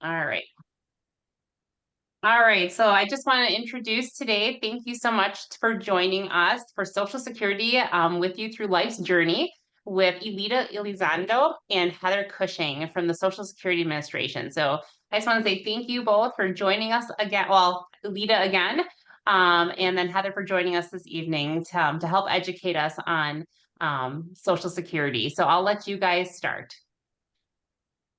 All right. All right. So I just want to introduce today. Thank you so much for joining us for Social Security with you through life's journey with Elita Elizondo and Heather Cushing from the Social Security Administration. So I just want to say thank you both for joining us again. Well, Elita again, and then Heather for joining us this evening to help educate us on Social Security. So I'll let you guys start.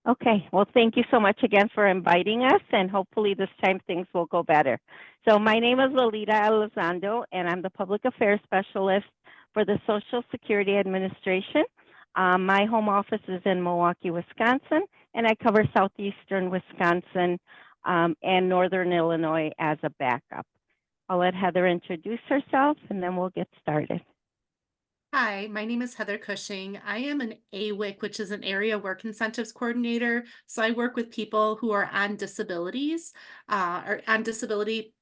Okay, well, thank you so much again for inviting us, and hopefully this time things will go better. So my name is Lolita Elizondo, and I'm the Public Affairs Specialist for the Social Security Administration. My home office is in Milwaukee, Wisconsin, and I cover southeastern Wisconsin and northern Illinois as a backup. I'll let Heather introduce herself, and then we'll get started. Hi, my name is Heather Cushing. I am an AWIC, which is an Area Work Incentives Coordinator. So I work with people who are on disabilities or on disability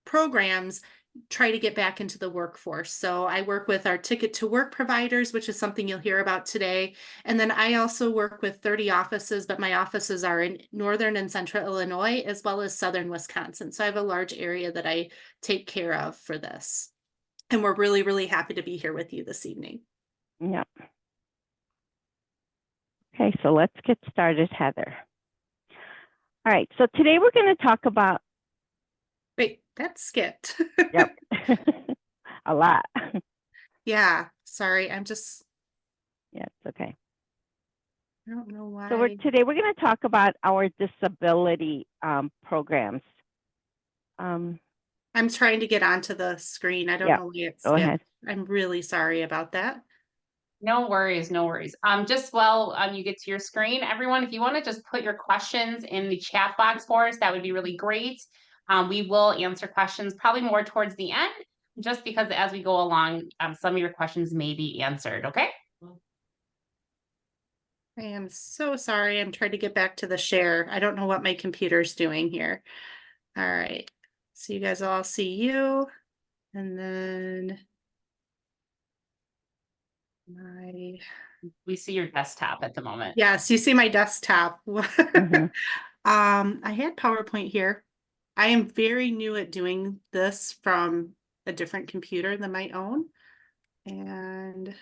programs, try to get back into the workforce. So I work with our Ticket to Work providers, which is something you'll hear about today. And then I also work with 30 offices, but my offices are in northern and central Illinois, as well as southern Wisconsin. So I have a large area that I take care of for this. And we're really, really happy to be here with you this evening. Yep. Okay, so let's get started, Heather. All right, so today we're going to talk about... Wait, that skipped. Yep, a lot. Yeah, sorry, I'm just... Yeah, it's okay. I don't know why. So today we're going to talk about our disability programs. I'm trying to get onto the screen. I don't know why it go ahead. skipped. I'm really sorry about that. No worries, no worries. Just while you get to your screen, everyone, if you want to just put your questions in the chat box for us, that would be really great. We will answer questions probably more towards the end, just because as we go along, some of your questions may be answered, okay? I am so sorry. I'm trying to get back to the share. I don't know what my computer's doing here. All right. So you guys all see you. And then we see your desktop at the moment. Yes, you see my desktop. Mm-hmm. I had PowerPoint here. I am very new at doing this from a different computer than my own. And I'm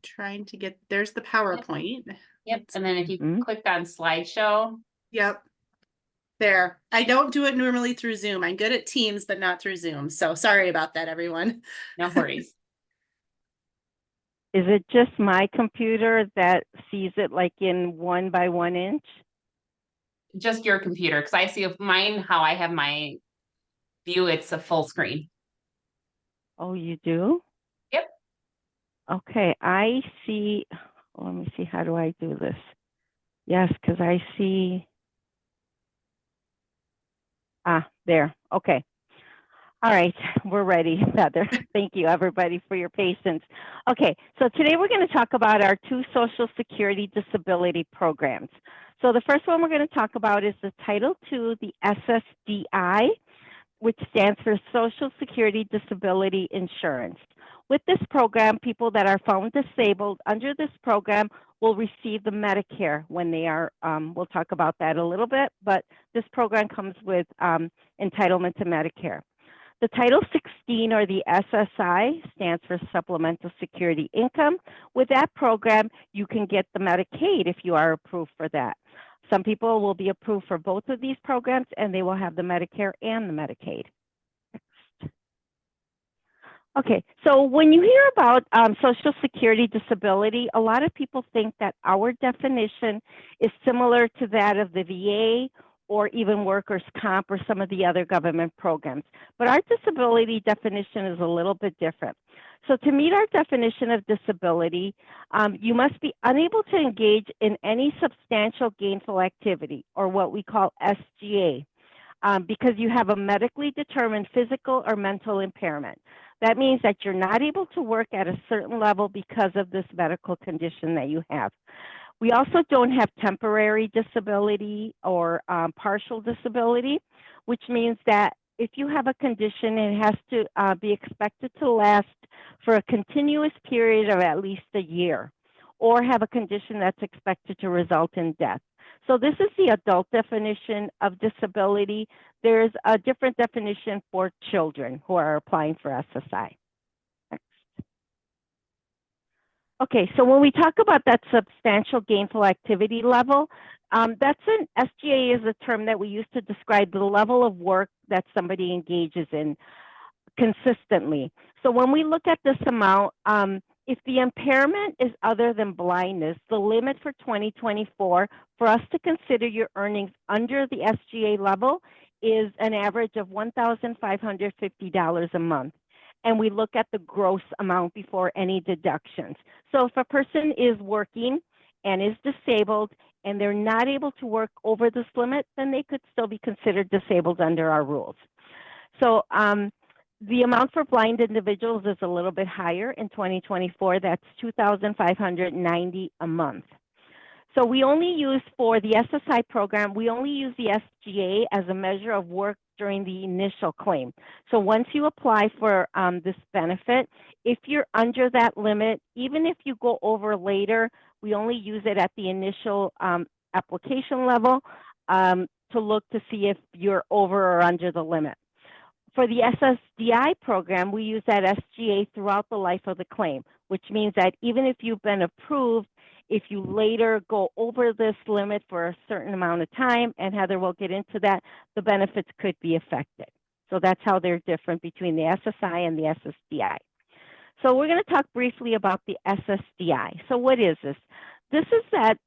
trying to get, there's the PowerPoint. Yep. And then if you clicked on slideshow. Yep. There. I don't do it normally through Zoom. I'm good at Teams, but not through Zoom. So sorry about that, everyone. No worries. Is it just my computer that sees it like in 1 by 1 inch? Just your computer, because I see mine, how I have my view, it's a full screen. Oh, you do? Yep. Okay, I see. Let me see, how do I do this? Yes, because I see. There. Okay. All right, we're ready, Heather. Thank you, everybody, for your patience. Okay, so today we're going to talk about our 2 Social Security disability programs. So the first one we're going to talk about is the Title II, the SSDI, which stands for Social Security Disability Insurance. With this program, people that are found disabled under this program will receive the Medicare when they are, we'll talk about that a little bit, but this program comes with entitlement to Medicare. The Title 16, or the SSI, stands for Supplemental Security Income. With that program, you can get the Medicaid if you are approved for that. Some people will be approved for both of these programs, and they will have the Medicare and the Medicaid. Next. Okay, so when you hear about Social Security disability, a lot of people think that our definition is similar to that of the VA or even workers' comp or some of the other government programs. But our disability definition is a little bit different. So to meet our definition of disability, you must be unable to engage in any substantial gainful activity, or what we call SGA, because you have a medically determined physical or mental impairment. That means that you're not able to work at a certain level because of this medical condition that you have. We also don't have temporary disability or partial disability, which means that if you have a condition, it has to be expected to last for a continuous period of at least a year. or have a condition that's expected to result in death. So this is the adult definition of disability. There's a different definition for children who are applying for SSI. Next. Okay, so when we talk about that substantial gainful activity level, that's an SGA is a term that we use to describe the level of work that somebody engages in consistently. So when we look at this amount, if the impairment is other than blindness, the limit for 2024 for us to consider your earnings under the SGA level is an average of $1,550 a month. And we look at the gross amount before any deductions. So if a person is working and is disabled and they're not able to work over this limit, then they could still be considered disabled under our rules. So the amount for blind individuals is a little bit higher in 2024. That's $2,590 a month. So we only use for the SSI program, we only use the SGA as a measure of work during the initial claim. So once you apply for this benefit, if you're under that limit, even if you go over later, we only use it at the initial application level to look to see if you're over or under the limit. For the SSDI program, we use that SGA throughout the life of the claim, which means that even if you've been approved, if you later go over this limit for a certain amount of time, and Heather will get into that, the benefits could be affected. So that's how they're different between the SSI and the SSDI. So we're going to talk briefly about the SSDI. So what is this? This is that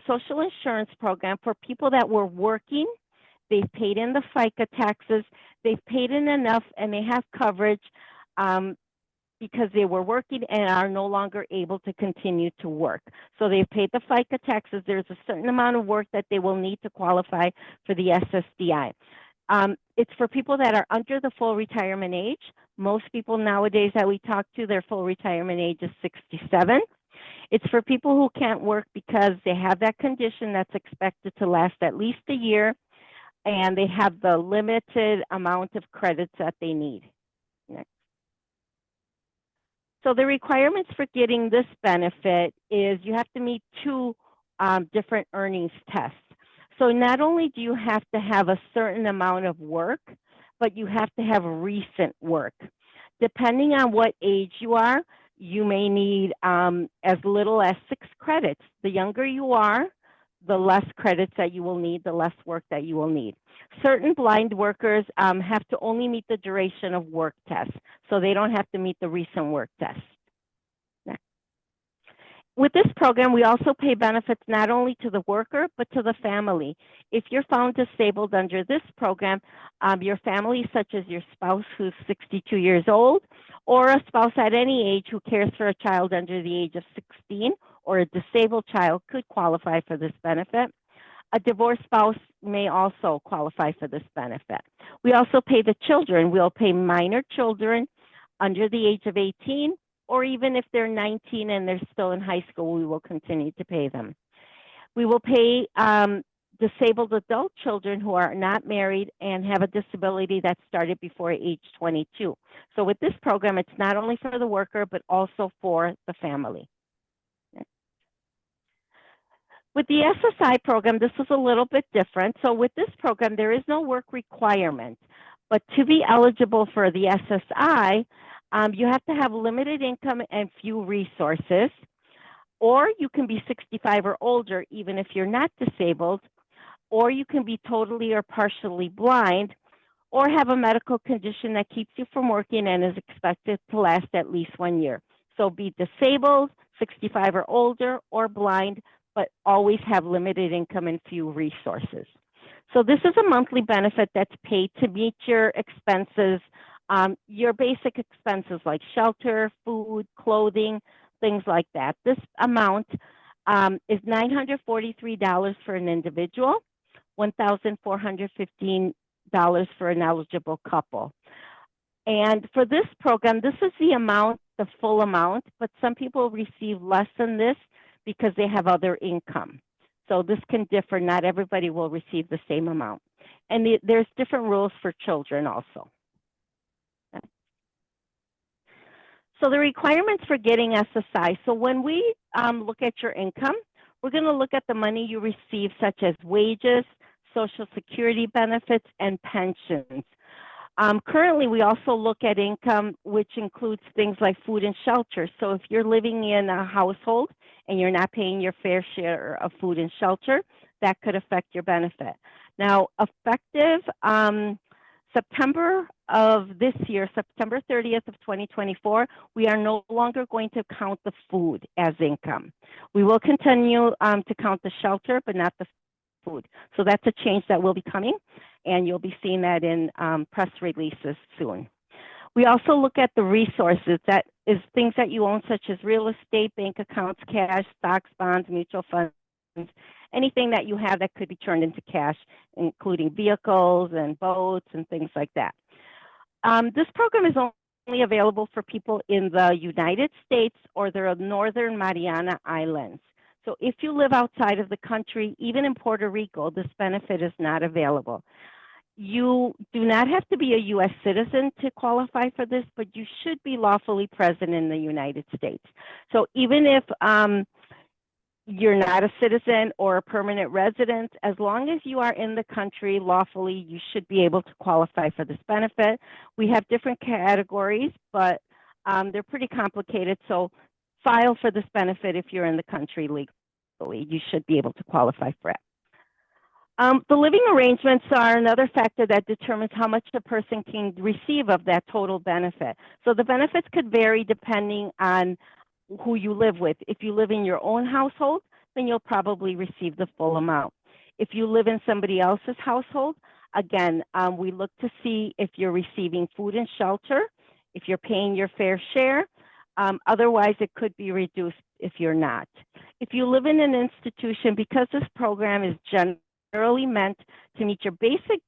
social insurance program for people that were working. They've paid in the FICA taxes, they've paid in enough, and they have coverage because they were working and are no longer able to continue to work. So they've paid the FICA taxes. There's a certain amount of work that they will need to qualify for the SSDI. It's for people that are under the full retirement age. Most people nowadays that we talk to, their full retirement age is 67. It's for people who can't work because they have that condition that's expected to last at least a year, and they have the limited amount of credits that they need. Next. So the requirements for getting this benefit is you have to meet two different earnings tests. So not only do you have to have a certain amount of work, but you have to have recent work. Depending on what age you are, you may need as little as 6 credits. The younger you are, the less credits that you will need, the less work that you will need. Certain blind workers have to only meet the duration of work test, so they don't have to meet the recent work test. Next. With this program, we also pay benefits not only to the worker, but to the family. If you're found disabled under this program, your family, such as your spouse who's 62 years old, or a spouse at any age who cares for a child under the age of 16, or a disabled child could qualify for this benefit. A divorced spouse may also qualify for this benefit. We also pay the children. We'll pay minor children under the age of 18, or even if they're 19 and they're still in high school, we will continue to pay them. We will pay disabled adult children who are not married and have a disability that started before age 22. So with this program, it's not only for the worker, but also for the family. With the SSI program, this is a little bit different. So with this program, there is no work requirement, but to be eligible for the SSI, you have to have limited income and few resources, or you can be 65 or older, even if you're not disabled, or you can be totally or partially blind, or have a medical condition that keeps you from working and is expected to last at least 1 year. So be disabled, 65 or older, or blind, but always have limited income and few resources. So this is a monthly benefit that's paid to meet your expenses, your basic expenses like shelter, food, clothing, things like that. This amount is $943 for an individual, $1,415 for an eligible couple. And for this program, this is the amount, the full amount, but some people receive less than this because they have other income. So this can differ. Not everybody will receive the same amount. And there's different rules for children also. So the requirements for getting SSI. So when we look at your income, we're going to look at the money you receive, such as wages, Social Security benefits, and pensions. Currently, we also look at income, which includes things like food and shelter. So if you're living in a household and you're not paying your fair share of food and shelter, that could affect your benefit. Now, effective September of this year, September 30th of 2024, we are no longer going to count the food as income. We will continue to count the shelter, but not the food. So that's a change that will be coming, and you'll be seeing that in press releases soon. We also look at the resources, that is things that you own, such as real estate, bank accounts, cash, stocks, bonds, mutual funds, anything that you have that could be turned into cash, including vehicles and boats and things like that. This program is only available for people in the United States or the Northern Mariana Islands. So if you live outside of the country, even in Puerto Rico, this benefit is not available. You do not have to be a U.S. citizen to qualify for this, but you should be lawfully present in the United States. So even if you're not a citizen or a permanent resident, as long as you are in the country lawfully, you should be able to qualify for this benefit. We have different categories, but they're pretty complicated. So file for this benefit if you're in the country legally. You should be able to qualify for it. The living arrangements are another factor that determines how much a person can receive of that total benefit. So the benefits could vary depending on who you live with. If you live in your own household, then you'll probably receive the full amount. If you live in somebody else's household, again, we look to see if you're receiving food and shelter, if you're paying your fair share. Otherwise, it could be reduced if you're not. If you live in an institution, because this program is generally meant to meet your basic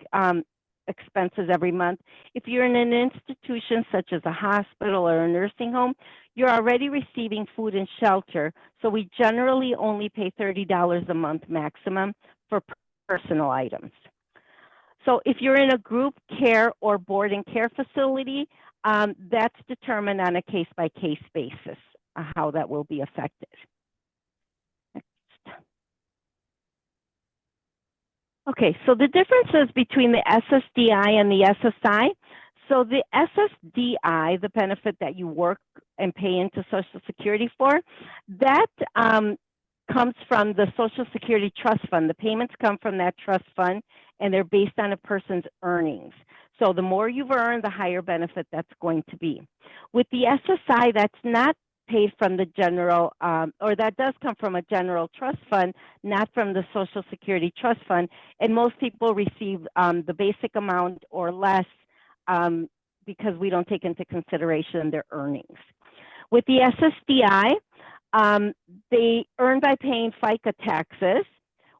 expenses every month, if you're in an institution such as a hospital or a nursing home, you're already receiving food and shelter. So we generally only pay $30 a month maximum for personal items. So if you're in a group care or board and care facility, that's determined on a case-by-case basis, how that will be affected. Next. Okay, so the differences between the SSDI and the SSI. So the SSDI, the benefit that you work and pay into Social Security for, that comes from the Social Security Trust Fund. The payments come from that trust fund, and they're based on a person's earnings. So the more you've earned, the higher benefit that's going to be. With the SSI, that's not paid from the general, or that does come from a general trust fund, not from the Social Security Trust Fund. And most people receive the basic amount or less because we don't take into consideration their earnings. With the SSDI, they earn by paying FICA taxes.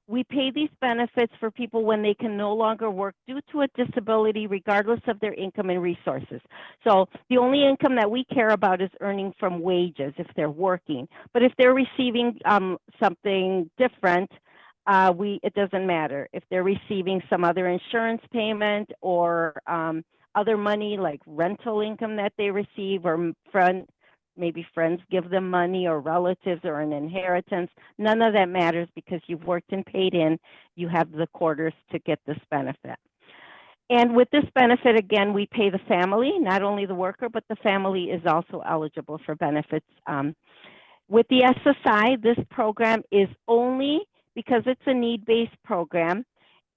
We pay these benefits for people when they can no longer work due to a disability, regardless of their income and resources. So the only income that we care about is earning from wages if they're working. But if they're receiving something different, it doesn't matter. If they're receiving some other insurance payment or other money like rental income that they receive, or maybe friends give them money, or relatives, or an inheritance, none of that matters because you've worked and paid in. You have the quarters to get this benefit. And with this benefit, again, we pay the family, not only the worker, but the family is also eligible for benefits. With the SSI, this program is only, because it's a need-based program,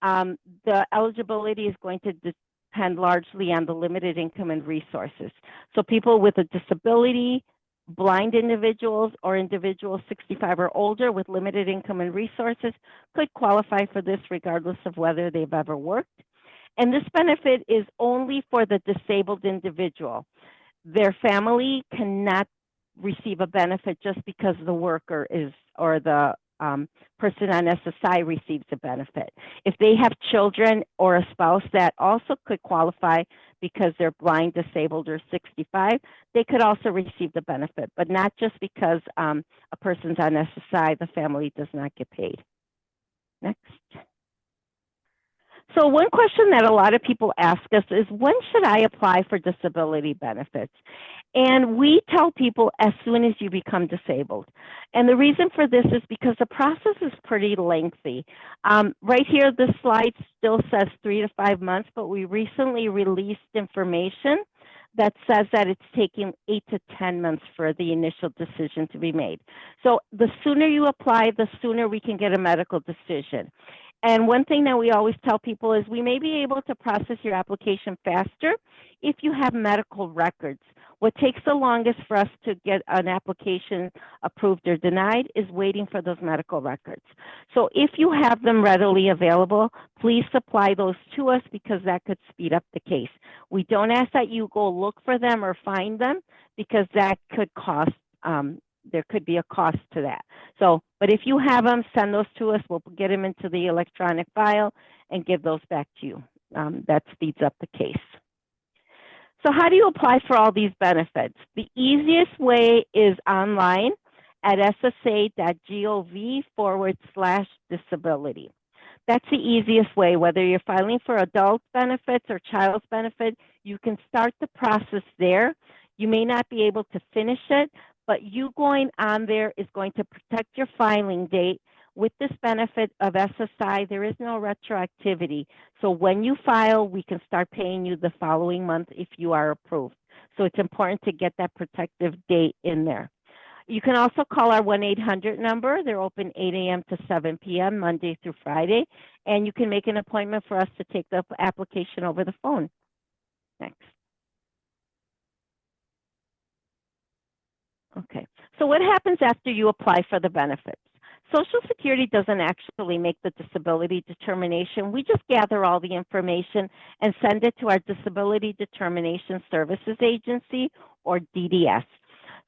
the eligibility is going to depend largely on the limited income and resources. So people with a disability, blind individuals, or individuals 65 or older with limited income and resources could qualify for this regardless of whether they've ever worked. And this benefit is only for the disabled individual. Their family cannot receive a benefit just because the worker is, or the person on SSI receives a benefit. If they have children or a spouse that also could qualify because they're blind, disabled, or 65, they could also receive the benefit, but not just because a person's on SSI, the family does not get paid. Next. So one question that a lot of people ask us is, when should I apply for disability benefits? And we tell people as soon as you become disabled. And the reason for this is because the process is pretty lengthy. Right here, this slide still says 3 to 5 months, but we recently released information that says that it's taking 8 to 10 months for the initial decision to be made. So the sooner you apply, the sooner we can get a medical decision. And one thing that we always tell people is we may be able to process your application faster if you have medical records. What takes the longest for us to get an application approved or denied is waiting for those medical records. So if you have them readily available, please supply those to us because that could speed up the case. We don't ask that you go look for them or find them because that could cost, there could be a cost to that. So, but if you have them, send those to us. We'll get them into the electronic file and give those back to you. That speeds up the case. So how do you apply for all these benefits? The easiest way is online at ssa.gov/disability. That's the easiest way. Whether you're filing for adult benefits or child's benefit, you can start the process there. You may not be able to finish it, but you going on there is going to protect your filing date. With this benefit of SSI, there is no retroactivity. So when you file, we can start paying you the following month if you are approved. So it's important to get that protective date in there. You can also call our 1-800 number. They're open 8 a.m. to 7 p.m. Monday through Friday. And you can make an appointment for us to take the application over the phone. Next. Okay, so what happens after you apply for the benefits? Social Security doesn't actually make the disability determination. We just gather all the information and send it to our Disability Determination Services Agency, or DDS.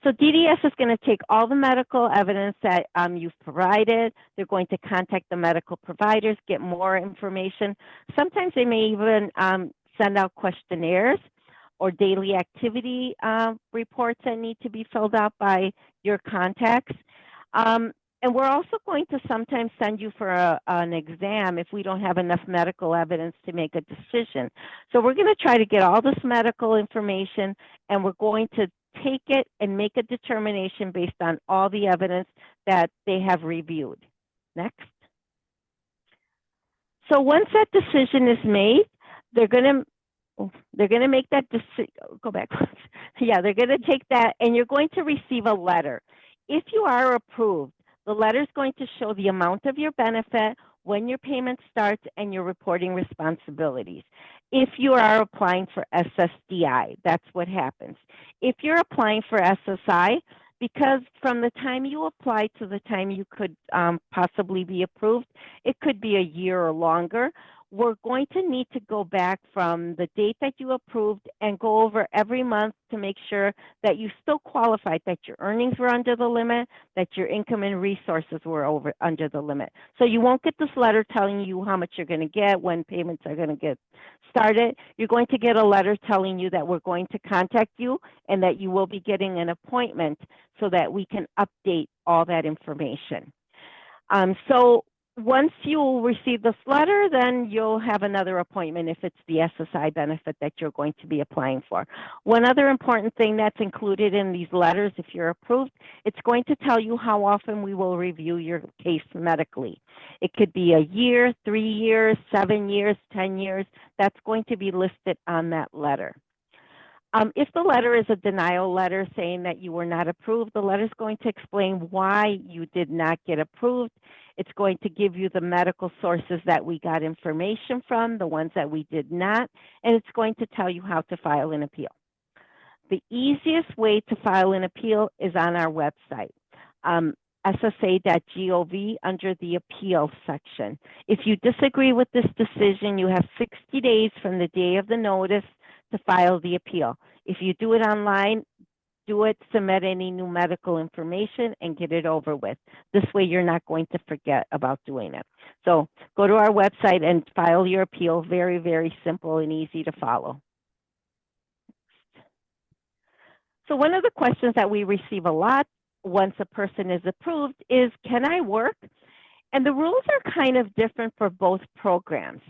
So DDS is going to take all the medical evidence that you've provided. They're going to contact the medical providers, get more information. Sometimes they may even send out questionnaires or daily activity reports that need to be filled out by your contacts. And we're also going to sometimes send you for an exam if we don't have enough medical evidence to make a decision. So we're going to try to get all this medical information, and we're going to take it and make a determination based on all the evidence that they have reviewed. Next. So once that decision is made, they're going to make that decision. Go back. Yeah, they're going to take that, and you're going to receive a letter. If you are approved, the letter is going to show the amount of your benefit, when your payment starts, and your reporting responsibilities. If you are applying for SSDI, that's what happens. If you're applying for SSI, because from the time you apply to the time you could possibly be approved, it could be a year or longer. We're going to need to go back from the date that you approved and go over every month to make sure that you still qualified, that your earnings were under the limit, that your income and resources were under the limit. So you won't get this letter telling you how much you're going to get, when payments are going to get started. You're going to get a letter telling you that we're going to contact you and that you will be getting an appointment so that we can update all that information. So once you receive this letter, then you'll have another appointment if it's the SSI benefit that you're going to be applying for. One other important thing that's included in these letters, if you're approved, it's going to tell you how often we will review your case medically. It could be a year, 3 years, 7 years, 10 years. That's going to be listed on that letter. If the letter is a denial letter saying that you were not approved, the letter is going to explain why you did not get approved. It's going to give you the medical sources that we got information from, the ones that we did not, and it's going to tell you how to file an appeal. The easiest way to file an appeal is on our website, ssa.gov under the appeal section. If you disagree with this decision, you have 60 days from the day of the notice to file the appeal. If you do it online, do it, submit any new medical information, and get it over with. This way you're not going to forget about doing it. So go to our website and file your appeal. Very, very simple and easy to follow. So one of the questions that we receive a lot once a person is approved is, can I work? And the rules are kind of different for both programs.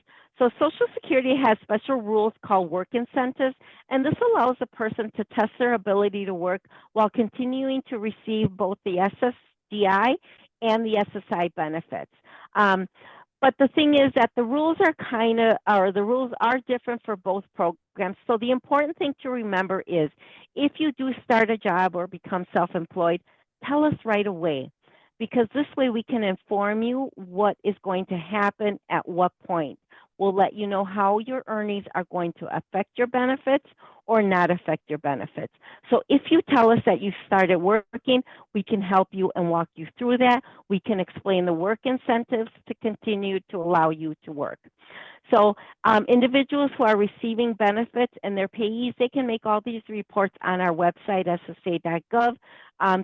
So Social Security has special rules called work incentives, and this allows a person to test their ability to work while continuing to receive both the SSDI and the SSI benefits. But the thing is that the rules are different for both programs. So the important thing to remember is if you do start a job or become self-employed, tell us right away, because this way we can inform you what is going to happen at what point. We'll let you know how your earnings are going to affect your benefits or not affect your benefits. So if you tell us that you started working, we can help you and walk you through that. We can explain the work incentives to continue to allow you to work. So individuals who are receiving benefits and their payees, they can make all these reports on our website, ssa.gov,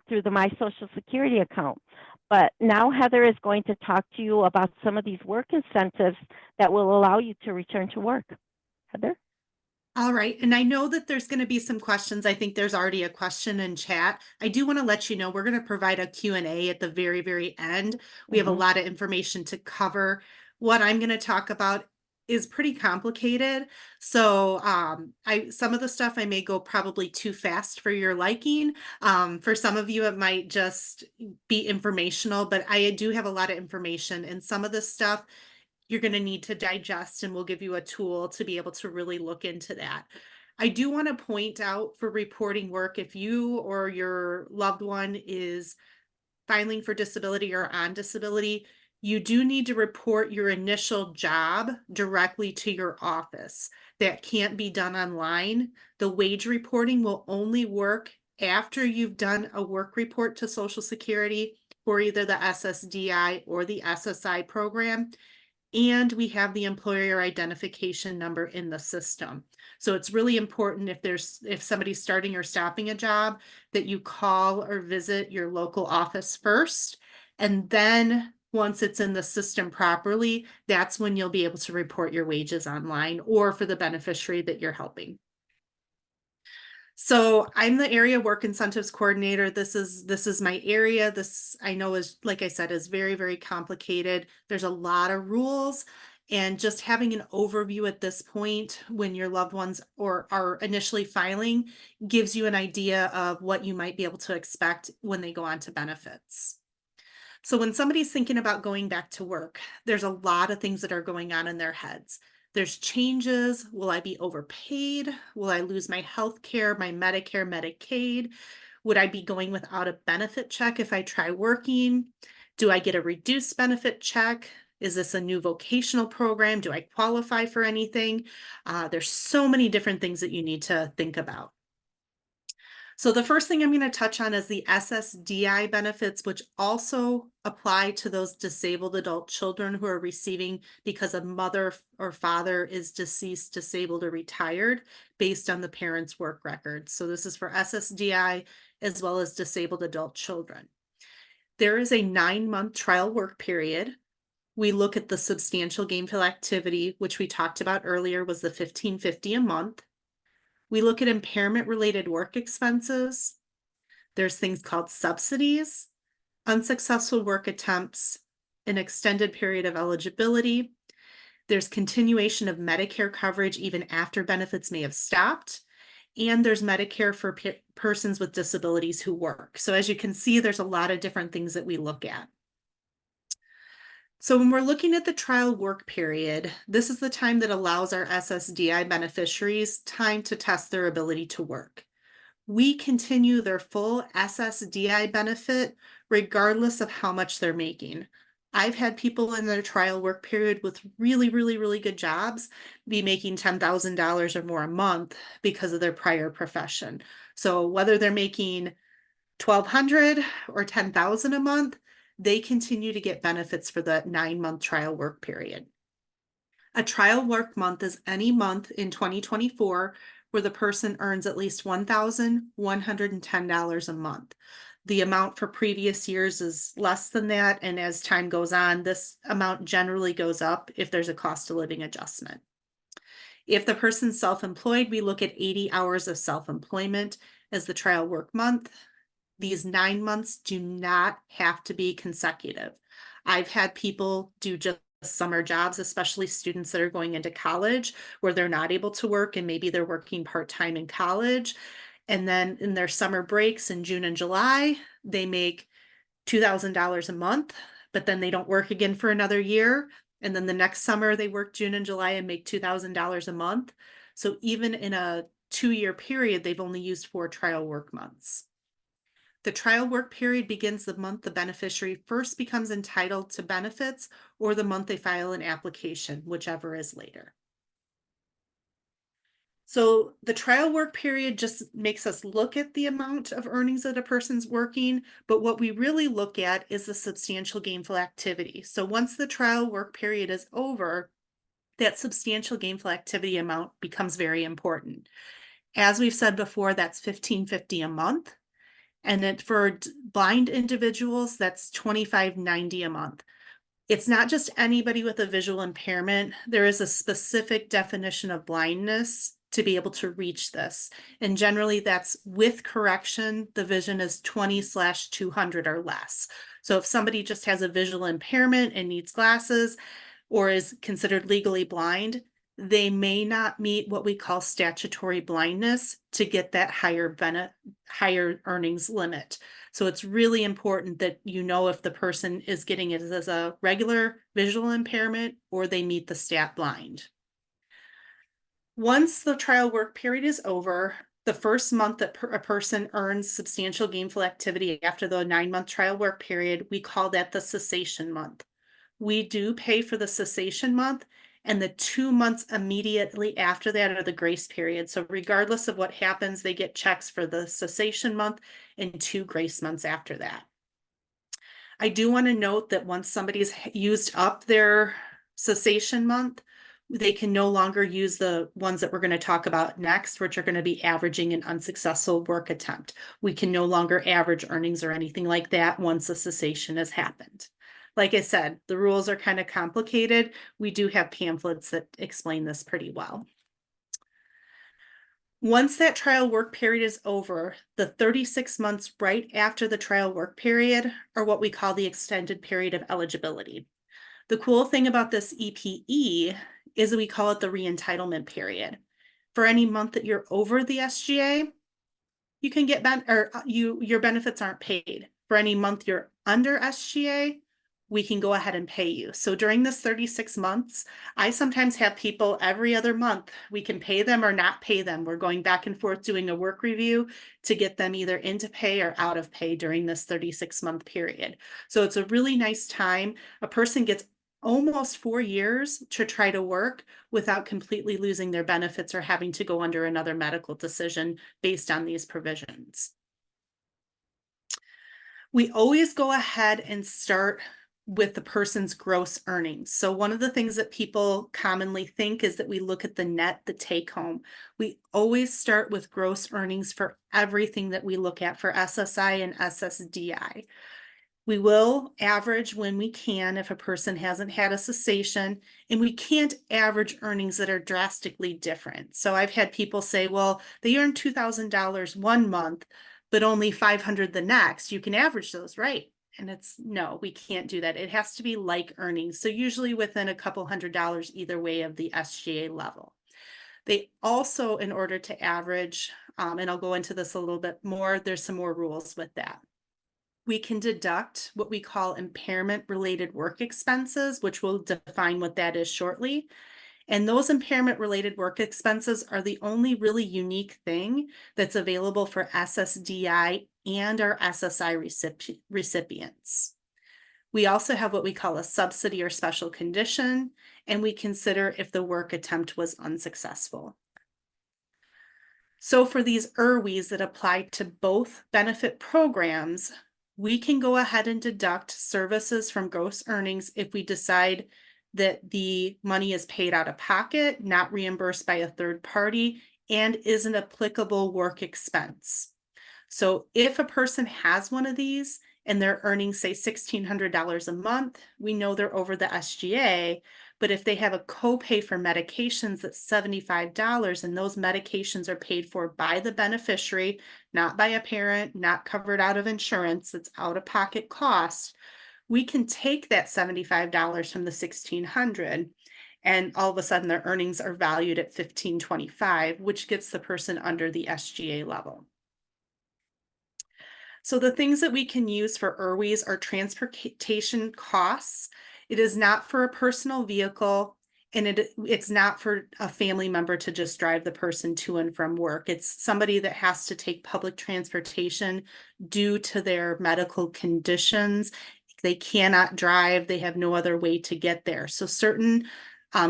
through the My Social Security account. But now Heather is going to talk to you about some of these work incentives that will allow you to return to work. Heather? All right, and I know that there's going to be some questions. I think there's already a question in chat. I do want to let you know we're going to provide a Q&A at the very, very end. We have a lot of information to cover. What I'm going to talk about is pretty complicated. So some of the stuff I may go probably too fast for your liking. For some of you, it might just be informational, but I do have a lot of information, and some of the stuff you're going to need to digest, and we'll give you a tool to be able to really look into that. I do want to point out for reporting work, if you or your loved one is filing for disability or on disability, you do need to report your initial job directly to your office. That can't be done online. The wage reporting will only work after you've done a work report to Social Security for either the SSDI or the SSI program. And we have the employer identification number in the system. So it's really important if somebody's starting or stopping a job that you call or visit your local office first. And then once it's in the system properly, that's when you'll be able to report your wages online or for the beneficiary that you're helping. So I'm the area work incentives coordinator. This is my area. This I know is, like I said, is very, very complicated. There's a lot of rules, and just having an overview at this point when your loved ones are initially filing gives you an idea of what you might be able to expect when they go on to benefits. So when somebody's thinking about going back to work, there's a lot of things that are going on in their heads. There's changes. Will I be overpaid? Will I lose my health care, my Medicare, Medicaid? Would I be going without a benefit check if I try working? Do I get a reduced benefit check? Is this a new vocational program? Do I qualify for anything? There's so many different things that you need to think about. So the first thing I'm going to touch on is the SSDI benefits, which also apply to those disabled adult children who are receiving because a mother or father is deceased, disabled, or retired based on the parent's work records. So this is for SSDI as well as disabled adult children. There is a 9-month trial work period. We look at the substantial gainful activity, which we talked about earlier was the $1,550 a month. We look at impairment-related work expenses. There's things called subsidies, unsuccessful work attempts, an extended period of eligibility. There's continuation of Medicare coverage even after benefits may have stopped. And there's Medicare for persons with disabilities who work. So as you can see, there's a lot of different things that we look at. So when we're looking at the trial work period, this is the time that allows our SSDI beneficiaries time to test their ability to work. We continue their full SSDI benefit regardless of how much they're making. I've had people in their trial work period with really, really, really good jobs be making $10,000 or more a month because of their prior profession. So whether they're making $1,200 or $10,000 a month, they continue to get benefits for the 9-month trial work period. A trial work month is any month in 2024 where the person earns at least $1,110 a month. The amount for previous years is less than that, and as time goes on, this amount generally goes up if there's a cost of living adjustment. If the person's self-employed, we look at 80 hours of self-employment as the trial work month. These 9 months do not have to be consecutive. I've had people do just summer jobs, especially students that are going into college where they're not able to work and maybe they're working part-time in college. And then in their summer breaks in June and July, they make $2,000 a month, but then they don't work again for another year. And then the next summer they work June and July and make $2,000 a month. So even in a 2-year period, they've only used 4 trial work months. The trial work period begins the month the beneficiary first becomes entitled to benefits or the month they file an application, whichever is later. So the trial work period just makes us look at the amount of earnings that a person's working, but what we really look at is the substantial gainful activity. So once the trial work period is over, that substantial gainful activity amount becomes very important. As we've said before, that's $1,550 a month. And then for blind individuals, that's $2,590 a month. It's not just anybody with a visual impairment. There is a specific definition of blindness to be able to reach this. And generally that's with correction, the vision is 20/200 or less. So if somebody just has a visual impairment and needs glasses or is considered legally blind, they may not meet what we call statutory blindness to get that higher earnings limit. So it's really important that you know if the person is getting it as a regular visual impairment or they meet the stat blind. Once the trial work period is over, the first month that a person earns substantial gainful activity after the 9-month trial work period, we call that the cessation month. We do pay for the cessation month, and the 2 months immediately after that are the grace period. So regardless of what happens, they get checks for the cessation month and 2 grace months after that. I do want to note that once somebody's used up their cessation month, they can no longer use the ones that we're going to talk about next, which are going to be averaging an unsuccessful work attempt. We can no longer average earnings or anything like that once a cessation has happened. Like I said, the rules are kind of complicated. We do have pamphlets that explain this pretty well. Once that trial work period is over, the 36 months right after the trial work period are what we call the extended period of eligibility. The cool thing about this EPE is that we call it the re-entitlement period. For any month that you're over the SGA, you can get your benefits aren't paid. For any month you're under SGA, we can go ahead and pay you. So during this 36 months, I sometimes have people every other month, we can pay them or not pay them. We're going back and forth doing a work review to get them either into pay or out of pay during this 36-month period. So it's a really nice time. A person gets almost 4 years to try to work without completely losing their benefits or having to go under another medical decision based on these provisions. We always go ahead and start with the person's gross earnings. So one of the things that people commonly think is that we look at the net, the take home. We always start with gross earnings for everything that we look at for SSI and SSDI. We will average when we can if a person hasn't had a cessation, and we can't average earnings that are drastically different. So I've had people say, well, they earned $2,000 one month, but only $500 the next. You can average those, right? And it's no, we can't do that. It has to be like earnings. So usually within a couple $100 either way of the SGA level. They also, in order to average, and I'll go into this a little bit more, there's some more rules with that. We can deduct what we call impairment related work expenses, which we'll define what that is shortly. And those impairment related work expenses are the only really unique thing that's available for SSDI and our SSI recipients. We also have what we call a subsidy or special condition, and we consider if the work attempt was unsuccessful. So for these IRWIs that apply to both benefit programs, we can go ahead and deduct services from gross earnings if we decide that the money is paid out of pocket, not reimbursed by a third party, and is an applicable work expense. So if a person has one of these and they're earning, say, $1,600 a month, we know they're over the SGA. But if they have a copay for medications that's $75 and those medications are paid for by the beneficiary, not by a parent, not covered out of insurance, it's out of pocket cost, we can take that $75 from the 1,600, and all of a sudden their earnings are valued at 1,525, which gets the person under the SGA level. So the things that we can use for ERWIs are transportation costs. It is not for a personal vehicle, and it's not for a family member to just drive the person to and from work. It's somebody that has to take public transportation due to their medical conditions. They cannot drive, they have no other way to get there. So certain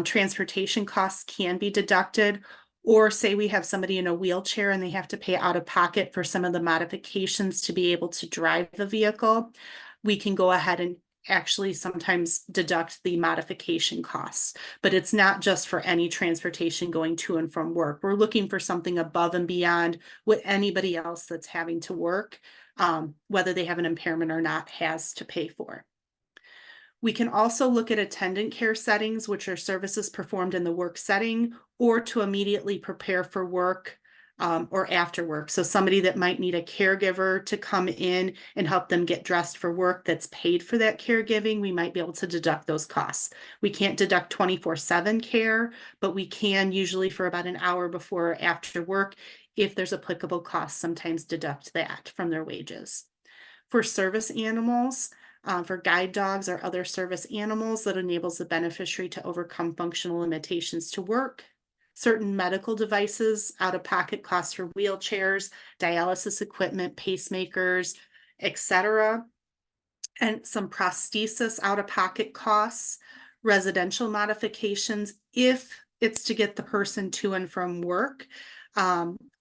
transportation costs can be deducted. Or say we have somebody in a wheelchair and they have to pay out of pocket for some of the modifications to be able to drive the vehicle, we can go ahead and actually sometimes deduct the modification costs. But it's not just for any transportation going to and from work. We're looking for something above and beyond what anybody else that's having to work, whether they have an impairment or not, has to pay for. We can also look at attendant care settings, which are services performed in the work setting or to immediately prepare for work or after work. So somebody that might need a caregiver to come in and help them get dressed for work that's paid for that caregiving, we might be able to deduct those costs. We can't deduct 24/7 care, but we can usually for about an hour before or after work, if there's applicable costs, sometimes deduct that from their wages. For service animals, for guide dogs or other service animals, that enables the beneficiary to overcome functional limitations to work. Certain medical devices, out-of-pocket costs for wheelchairs, dialysis equipment, pacemakers, etc. And some prosthesis out-of-pocket costs, residential modifications, if it's to get the person to and from work,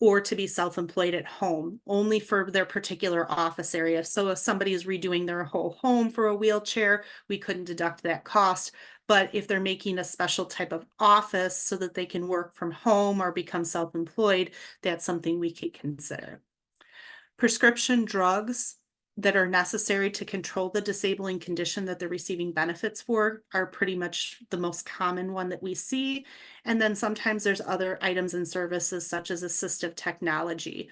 or to be self-employed at home, only for their particular office area. So if somebody is redoing their whole home for a wheelchair, we couldn't deduct that cost. But if they're making a special type of office so that they can work from home or become self-employed, that's something we could consider. Prescription drugs that are necessary to control the disabling condition that they're receiving benefits for are pretty much the most common one that we see. And then sometimes there's other items and services such as assistive technology.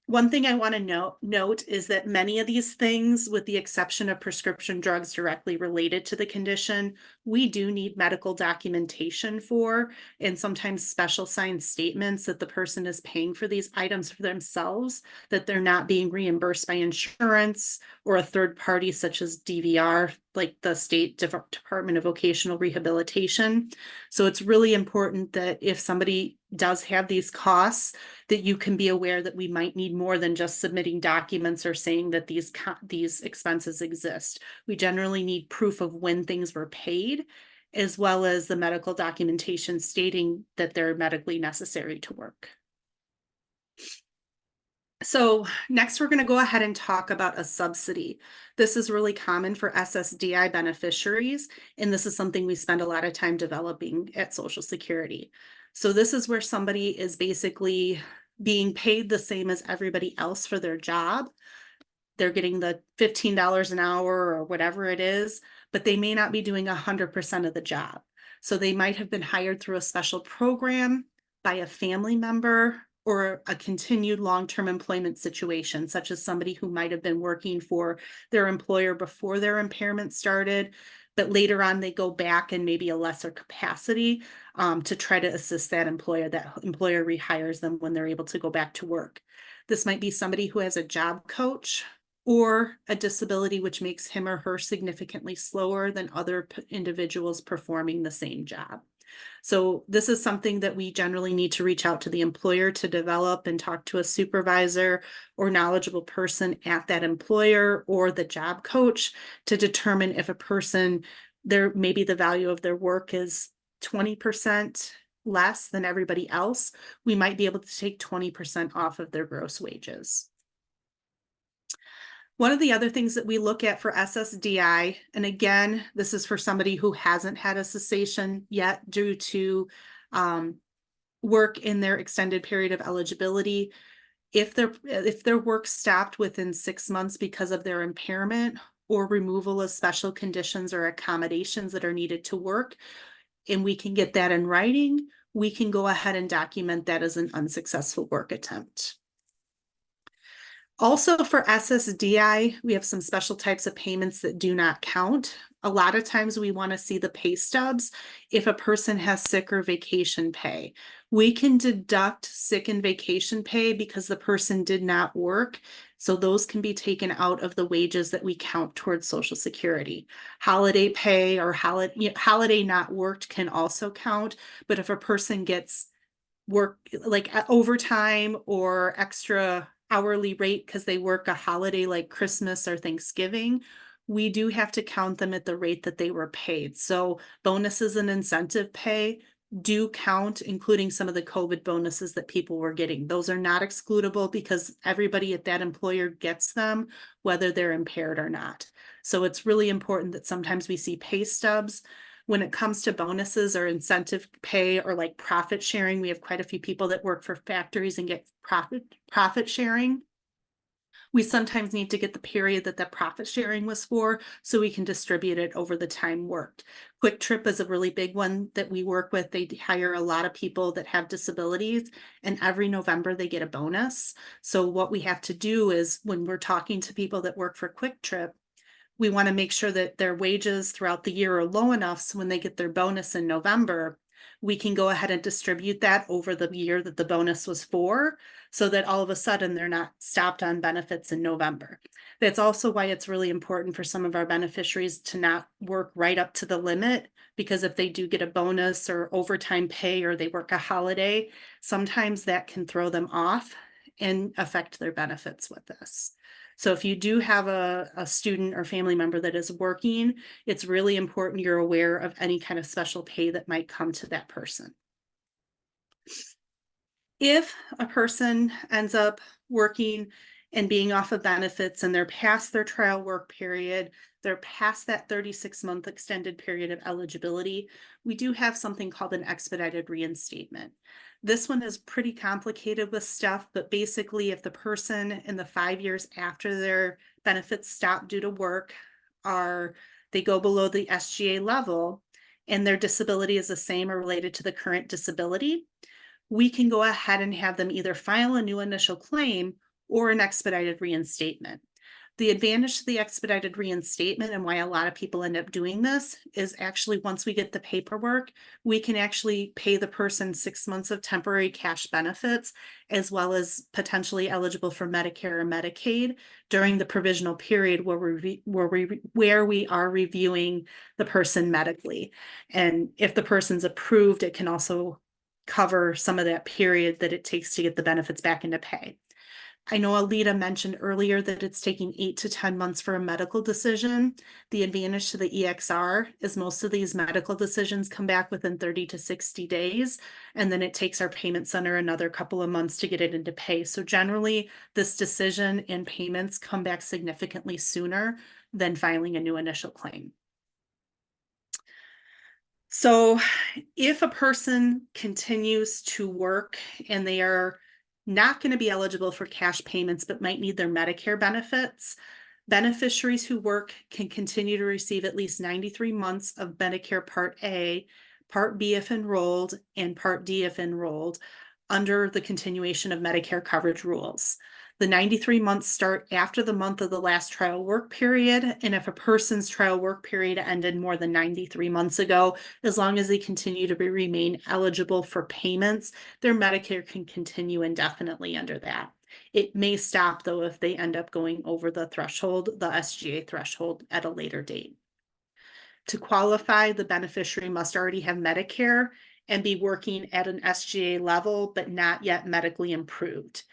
One thing I want to note is that many of these things, with the exception of prescription drugs directly related to the condition, we do need medical documentation for, and sometimes special signed statements that the person is paying for these items for themselves, that they're not being reimbursed by insurance or a third party such as DVR, like the State Department of Vocational Rehabilitation. So it's really important that if somebody does have these costs, that you can be aware that we might need more than just submitting documents or saying that these expenses exist. We generally need proof of when things were paid, as well as the medical documentation stating that they're medically necessary to work. So next, we're going to go ahead and talk about a subsidy. This is really common for SSDI beneficiaries, and this is something we spend a lot of time developing at Social Security. So this is where somebody is basically being paid the same as everybody else for their job. They're getting the $15 an hour or whatever it is, but they may not be doing 100% of the job. So they might have been hired through a special program by a family member or a continued long-term employment situation, such as somebody who might have been working for their employer before their impairment started, but later on they go back in maybe a lesser capacity to try to assist that employer rehires them when they're able to go back to work. This might be somebody who has a job coach or a disability which makes him or her significantly slower than other individuals performing the same job. So this is something that we generally need to reach out to the employer to develop and talk to a supervisor or knowledgeable person at that employer or the job coach to determine if a person, maybe the value of their work is 20% less than everybody else. We might be able to take 20% off of their gross wages. One of the other things that we look at for SSDI, and again, this is for somebody who hasn't had a cessation yet due to work in their extended period of eligibility. If their work stopped within 6 months because of their impairment or removal of special conditions or accommodations that are needed to work, and we can get that in writing, we can go ahead and document that as an unsuccessful work attempt. Also for SSDI, we have some special types of payments that do not count. A lot of times we want to see the pay stubs if a person has sick or vacation pay. We can deduct sick and vacation pay because the person did not work. So those can be taken out of the wages that we count towards Social Security. Holiday pay or holiday not worked can also count. But if a person gets work like overtime or extra hourly rate because they work a holiday like Christmas or Thanksgiving, we do have to count them at the rate that they were paid. So bonuses and incentive pay do count, including some of the COVID bonuses that people were getting. Those are not excludable because everybody at that employer gets them, whether they're impaired or not. So it's really important that sometimes we see pay stubs. When it comes to bonuses or incentive pay or like profit sharing, we have quite a few people that work for factories and get profit sharing. We sometimes need to get the period that profit sharing was for so we can distribute it over the time worked. Quick Trip is a really big one that we work with. They hire a lot of people that have disabilities, and every November they get a bonus. So what we have to do is when we're talking to people that work for Quick Trip, we want to make sure that their wages throughout the year are low enough so when they get their bonus in November, we can go ahead and distribute that over the year that the bonus was for, so that all of a sudden they're not stopped on benefits in November. That's also why it's really important for some of our beneficiaries to not work right up to the limit, because if they do get a bonus or overtime pay or they work a holiday, sometimes that can throw them off and affect their benefits with this. So if you do have a student or family member that is working, it's really important you're aware of any kind of special pay that might come to that person. If a person ends up working and being off of benefits and they're past their trial work period, they're past that 36-month extended period of eligibility, we do have something called an expedited reinstatement. This one is pretty complicated with stuff, but basically if the person in the 5 years after their benefits stop due to work they go below the SGA level and their disability is the same or related to the current disability, we can go ahead and have them either file a new initial claim or an expedited reinstatement. The advantage to the expedited reinstatement and why a lot of people end up doing this is actually once we get the paperwork, we can actually pay the person 6 months of temporary cash benefits, as well as potentially eligible for Medicare or Medicaid during the provisional period where we are reviewing the person medically. And if the person's approved, it can also cover some of that period that it takes to get the benefits back into pay. I know Alita mentioned earlier that it's taking 8 to 10 months for a medical decision. The advantage to the EXR is most of these medical decisions come back within 30 to 60 days, and then it takes our payment center another couple of months to get it into pay. So generally, this decision and payments come back significantly sooner than filing a new initial claim. So if a person continues to work and they are not going to be eligible for cash payments, but might need their Medicare benefits, beneficiaries who work can continue to receive at least 93 months of Medicare Part A, Part B if enrolled, and Part D if enrolled under the continuation of Medicare coverage rules. The 93 months start after the month of the last trial work period. And if a person's trial work period ended more than 93 months ago, as long as they continue to remain eligible for payments, their Medicare can continue indefinitely under that. It may stop though if they end up going over the threshold, the SGA threshold at a later date. To qualify, the beneficiary must already have Medicare and be working at an SGA level, but not yet medically improved.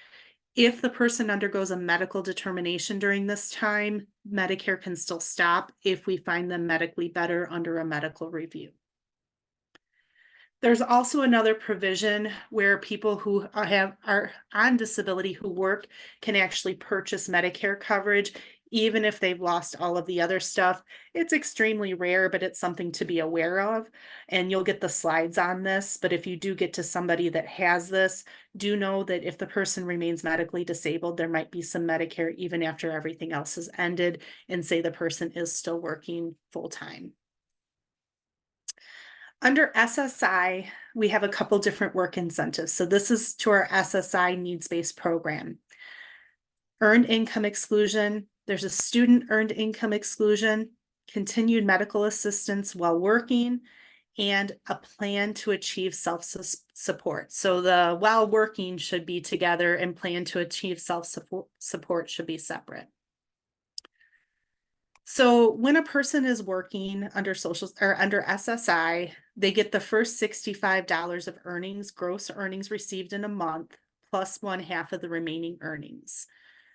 If the person undergoes a medical determination during this time, Medicare can still stop if we find them medically better under a medical review. There's also another provision where people who are on disability who work can actually purchase Medicare coverage, even if they've lost all of the other stuff. It's extremely rare, but it's something to be aware of. And you'll get the slides on this. But if you do get to somebody that has this, do know that if the person remains medically disabled, there might be some Medicare even after everything else has ended and say the person is still working full-time. Under SSI, we have a couple different work incentives. So this is to our SSI needs-based program. earned income exclusion, there's a student earned income exclusion, continued medical assistance while working, and a plan to achieve self-support. So the while working should be together and plan to achieve self-support should be separate. So when a person is working under under SSI, they get the first $65 of earnings, gross earnings received in a month, plus 1/2 of the remaining earnings.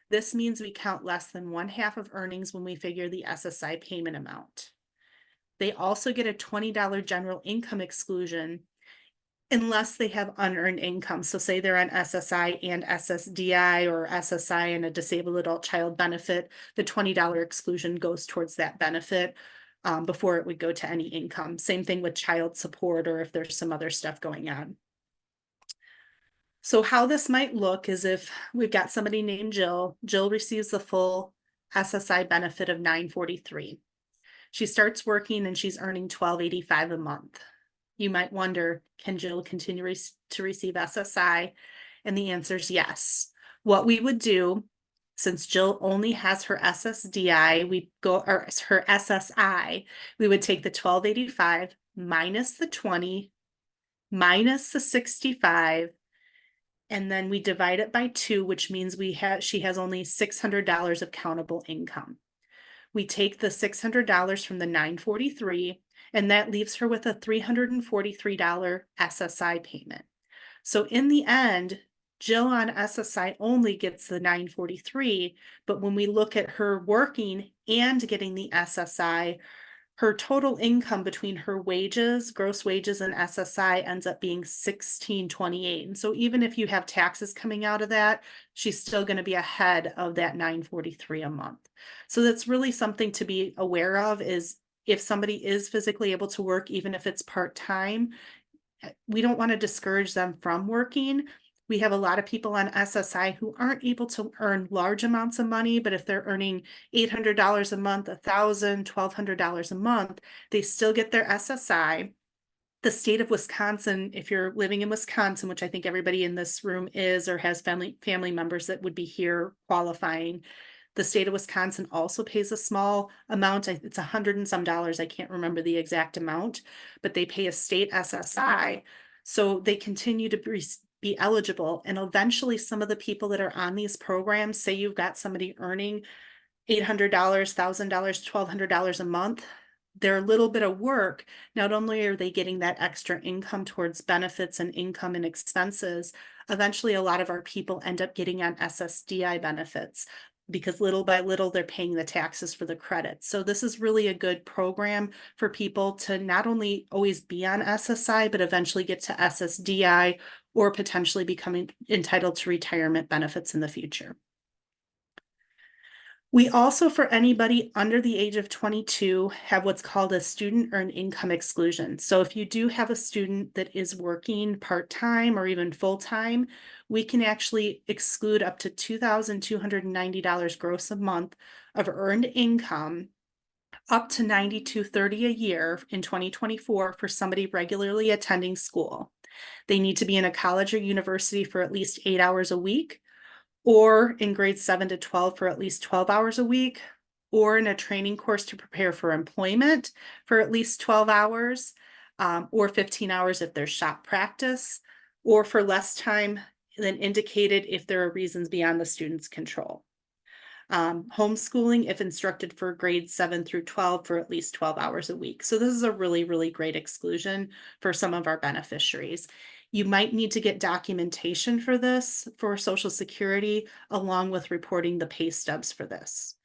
This means we count less than 1/2 of earnings when we figure the SSI payment amount. They also get a $20 general income exclusion unless they have unearned income. So say they're on SSI and SSDI or SSI and a disabled adult child benefit, the $20 exclusion goes towards that benefit before it would go to any income. Same thing with child support or if there's some other stuff going on. So how this might look is if we've got somebody named Jill. Jill receives the full SSI benefit of $943. She starts working and she's earning $1285 a month. You might wonder, can Jill continue to receive SSI? And the answer is yes. What we would do, since Jill only has her SSDI, or her SSI, we would take the $1285 minus the 20, minus the 65, and then we divide it by 2, which means she has only $600 of countable income. We take the $600 from the $943, and that leaves her with a $343 SSI payment. So in the end, Jill on SSI only gets the $943, but when we look at her working and getting the SSI, her total income between her wages, gross wages, and SSI ends up being $1,628. And so even if you have taxes coming out of that, she's still going to be ahead of that $943 a month. So that's really something to be aware of, is if somebody is physically able to work, even if it's part-time, we don't want to discourage them from working. We have a lot of people on SSI who aren't able to earn large amounts of money, but if they're earning $800 a month, $1,000, $1,200 a month, they still get their SSI. The state of Wisconsin, if you're living in Wisconsin, which I think everybody in this room is or has family members that would be here qualifying, the state of Wisconsin also pays a small amount. It's $100 and some dollars. I can't remember the exact amount, but they pay a state SSI. So they continue to be eligible. And eventually some of the people that are on these programs, say you've got somebody earning $800, $1,000, $1,200 a month, their little bit of work, not only are they getting that extra income towards benefits and income and expenses, eventually a lot of our people end up getting on SSDI benefits, because little by little they're paying the taxes for the credit. So this is really a good program for people to not only always be on SSI, but eventually get to SSDI or potentially becoming entitled to retirement benefits in the future. We also, for anybody under the age of 22, have what's called a student earned income exclusion. So if you do have a student that is working part-time or even full-time, we can actually exclude up to $2,290 gross a month of earned income, up to $9,230 a year in 2024 for somebody regularly attending school. They need to be in a college or university for at least 8 hours a week, or in grades 7 to 12 for at least 12 hours a week, or in a training course to prepare for employment for at least 12 hours, or 15 hours if there's shop practice, or for less time than indicated if there are reasons beyond the student's control. Homeschooling if instructed for grades 7 through 12 for at least 12 hours a week. So this is a really, really great exclusion for some of our beneficiaries. You might need to get documentation for this for Social Security, along with reporting the pay stubs for this.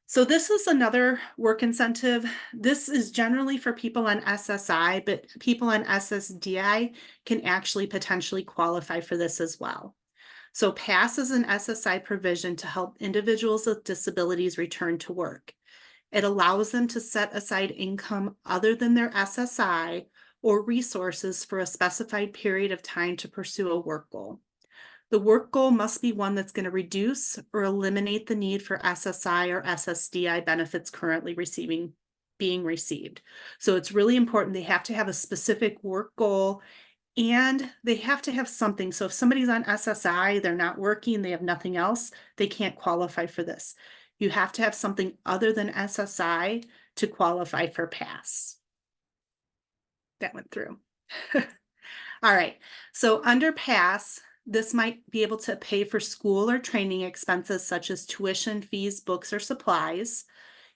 So this is another work incentive. This is generally for people on SSI, but people on SSDI can actually potentially qualify for this as well. So PASS is an SSI provision to help individuals with disabilities return to work. It allows them to set aside income other than their SSI or resources for a specified period of time to pursue a work goal. The work goal must be one that's going to reduce or eliminate the need for SSI or SSDI benefits currently being received. So it's really important they have to have a specific work goal And they have to have something. So if somebody's on SSI, they're not working, they have nothing else, they can't qualify for this. You have to have something other than SSI to qualify for PASS. That went through. All right, so under PASS, this might be able to pay for school or training expenses such as tuition, fees, books, or supplies,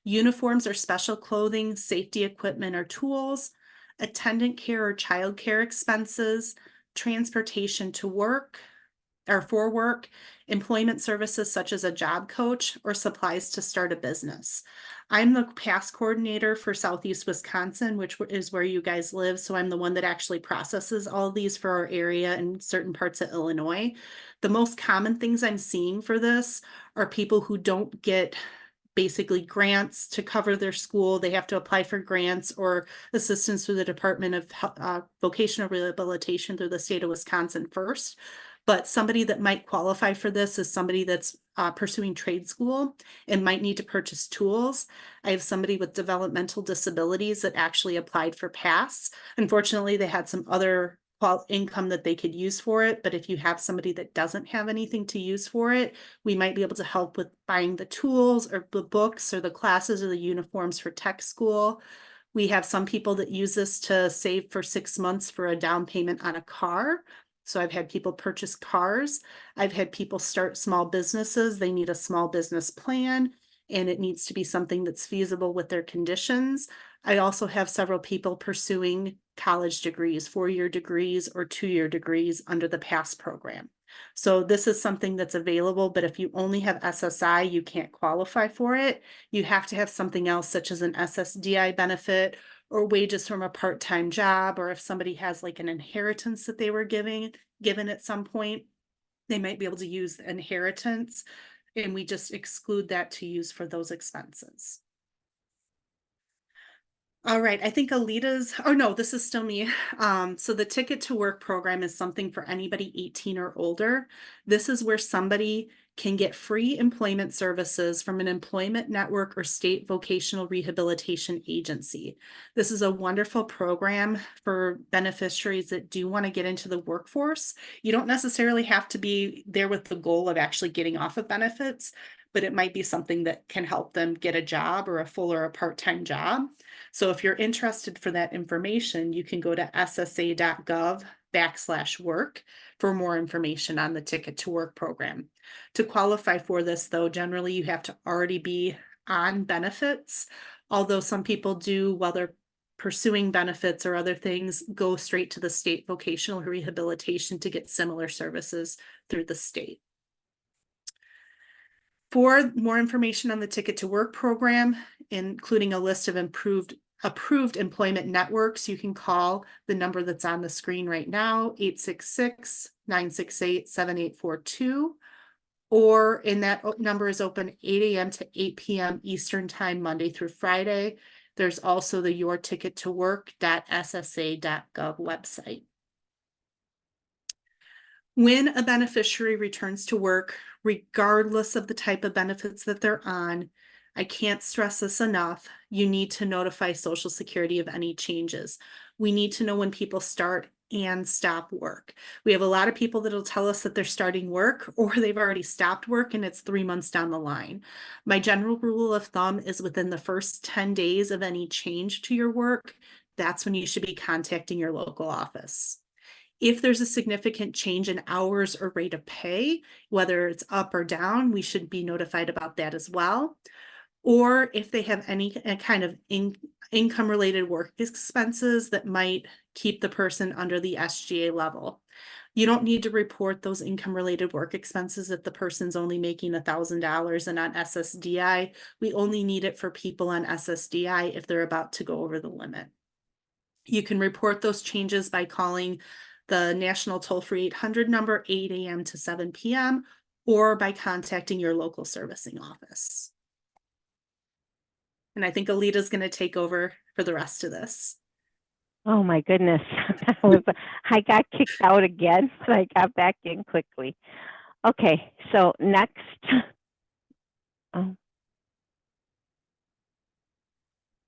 uniforms or special clothing, safety equipment or tools, attendant care or child care expenses, transportation to work or for work, employment services such as a job coach, or supplies to start a business. I'm the PASS coordinator for Southeast Wisconsin, which is where you guys live. So I'm the one that actually processes all of these for our area and certain parts of Illinois. The most common things I'm seeing for this are people who don't get basically grants to cover their school. They have to apply for grants or assistance through the Department of Vocational Rehabilitation through the state of Wisconsin first. But somebody that might qualify for this is somebody that's pursuing trade school and might need to purchase tools. I have somebody with developmental disabilities that actually applied for PASS. Unfortunately, they had some other income that they could use for it. But if you have somebody that doesn't have anything to use for it, we might be able to help with buying the tools or the books or the classes or the uniforms for tech school. We have some people that use this to save for 6 months for a down payment on a car. So I've had people purchase cars. I've had people start small businesses. They need a small business plan and it needs to be something that's feasible with their conditions. I also have several people pursuing college degrees, 4-year degrees or 2-year degrees under the PASS program. So this is something that's available, but if you only have SSI, you can't qualify for it. You have to have something else such as an SSDI benefit or wages from a part-time job, or if somebody has like an inheritance that they were given at some point, they might be able to use inheritance, and we just exclude that to use for those expenses. All right, I think Alita's, oh no, this is still me. So the Ticket to Work program is something for anybody 18 or older. This is where somebody can get free employment services from an employment network or state vocational rehabilitation agency. This is a wonderful program for beneficiaries that do want to get into the workforce. You don't necessarily have to be there with the goal of actually getting off of benefits, but it might be something that can help them get a job or a full or a part-time job. So if you're interested for that information, you can go to ssa.gov/work for more information on the Ticket to Work program. To qualify for this, though, generally you have to already be on benefits, although some people do, while they're pursuing benefits or other things, go straight to the state vocational rehabilitation to get similar services through the state. For more information on the Ticket to Work program, including a list of approved employment networks, you can call the number that's on the screen right now, 866-968-7842. Or that number is open 8 a.m. to 8 p.m. Eastern time, Monday through Friday. There's also the yourtickettowork.ssa.gov website. When a beneficiary returns to work, regardless of the type of benefits that they're on, I can't stress this enough, you need to notify Social Security of any changes. We need to know when people start and stop work. We have a lot of people that'll tell us that they're starting work or they've already stopped work and it's 3 months down the line. My general rule of thumb is within the first 10 days of any change to your work, that's when you should be contacting your local office. If there's a significant change in hours or rate of pay, whether it's up or down, we should be notified about that as well. Or if they have any kind of income related work expenses that might keep the person under the SGA level. You don't need to report those income related work expenses if the person's only making $1,000 and on SSDI. We only need it for people on SSDI if they're about to go over the limit. You can report those changes by calling the national toll-free 800 number, 8 a.m. to 7 p.m., or by contacting your local servicing office. And I think Alita's going to take over for the rest of this. Oh my goodness. I got kicked out again, but I got back in quickly. Okay, so next. Oh,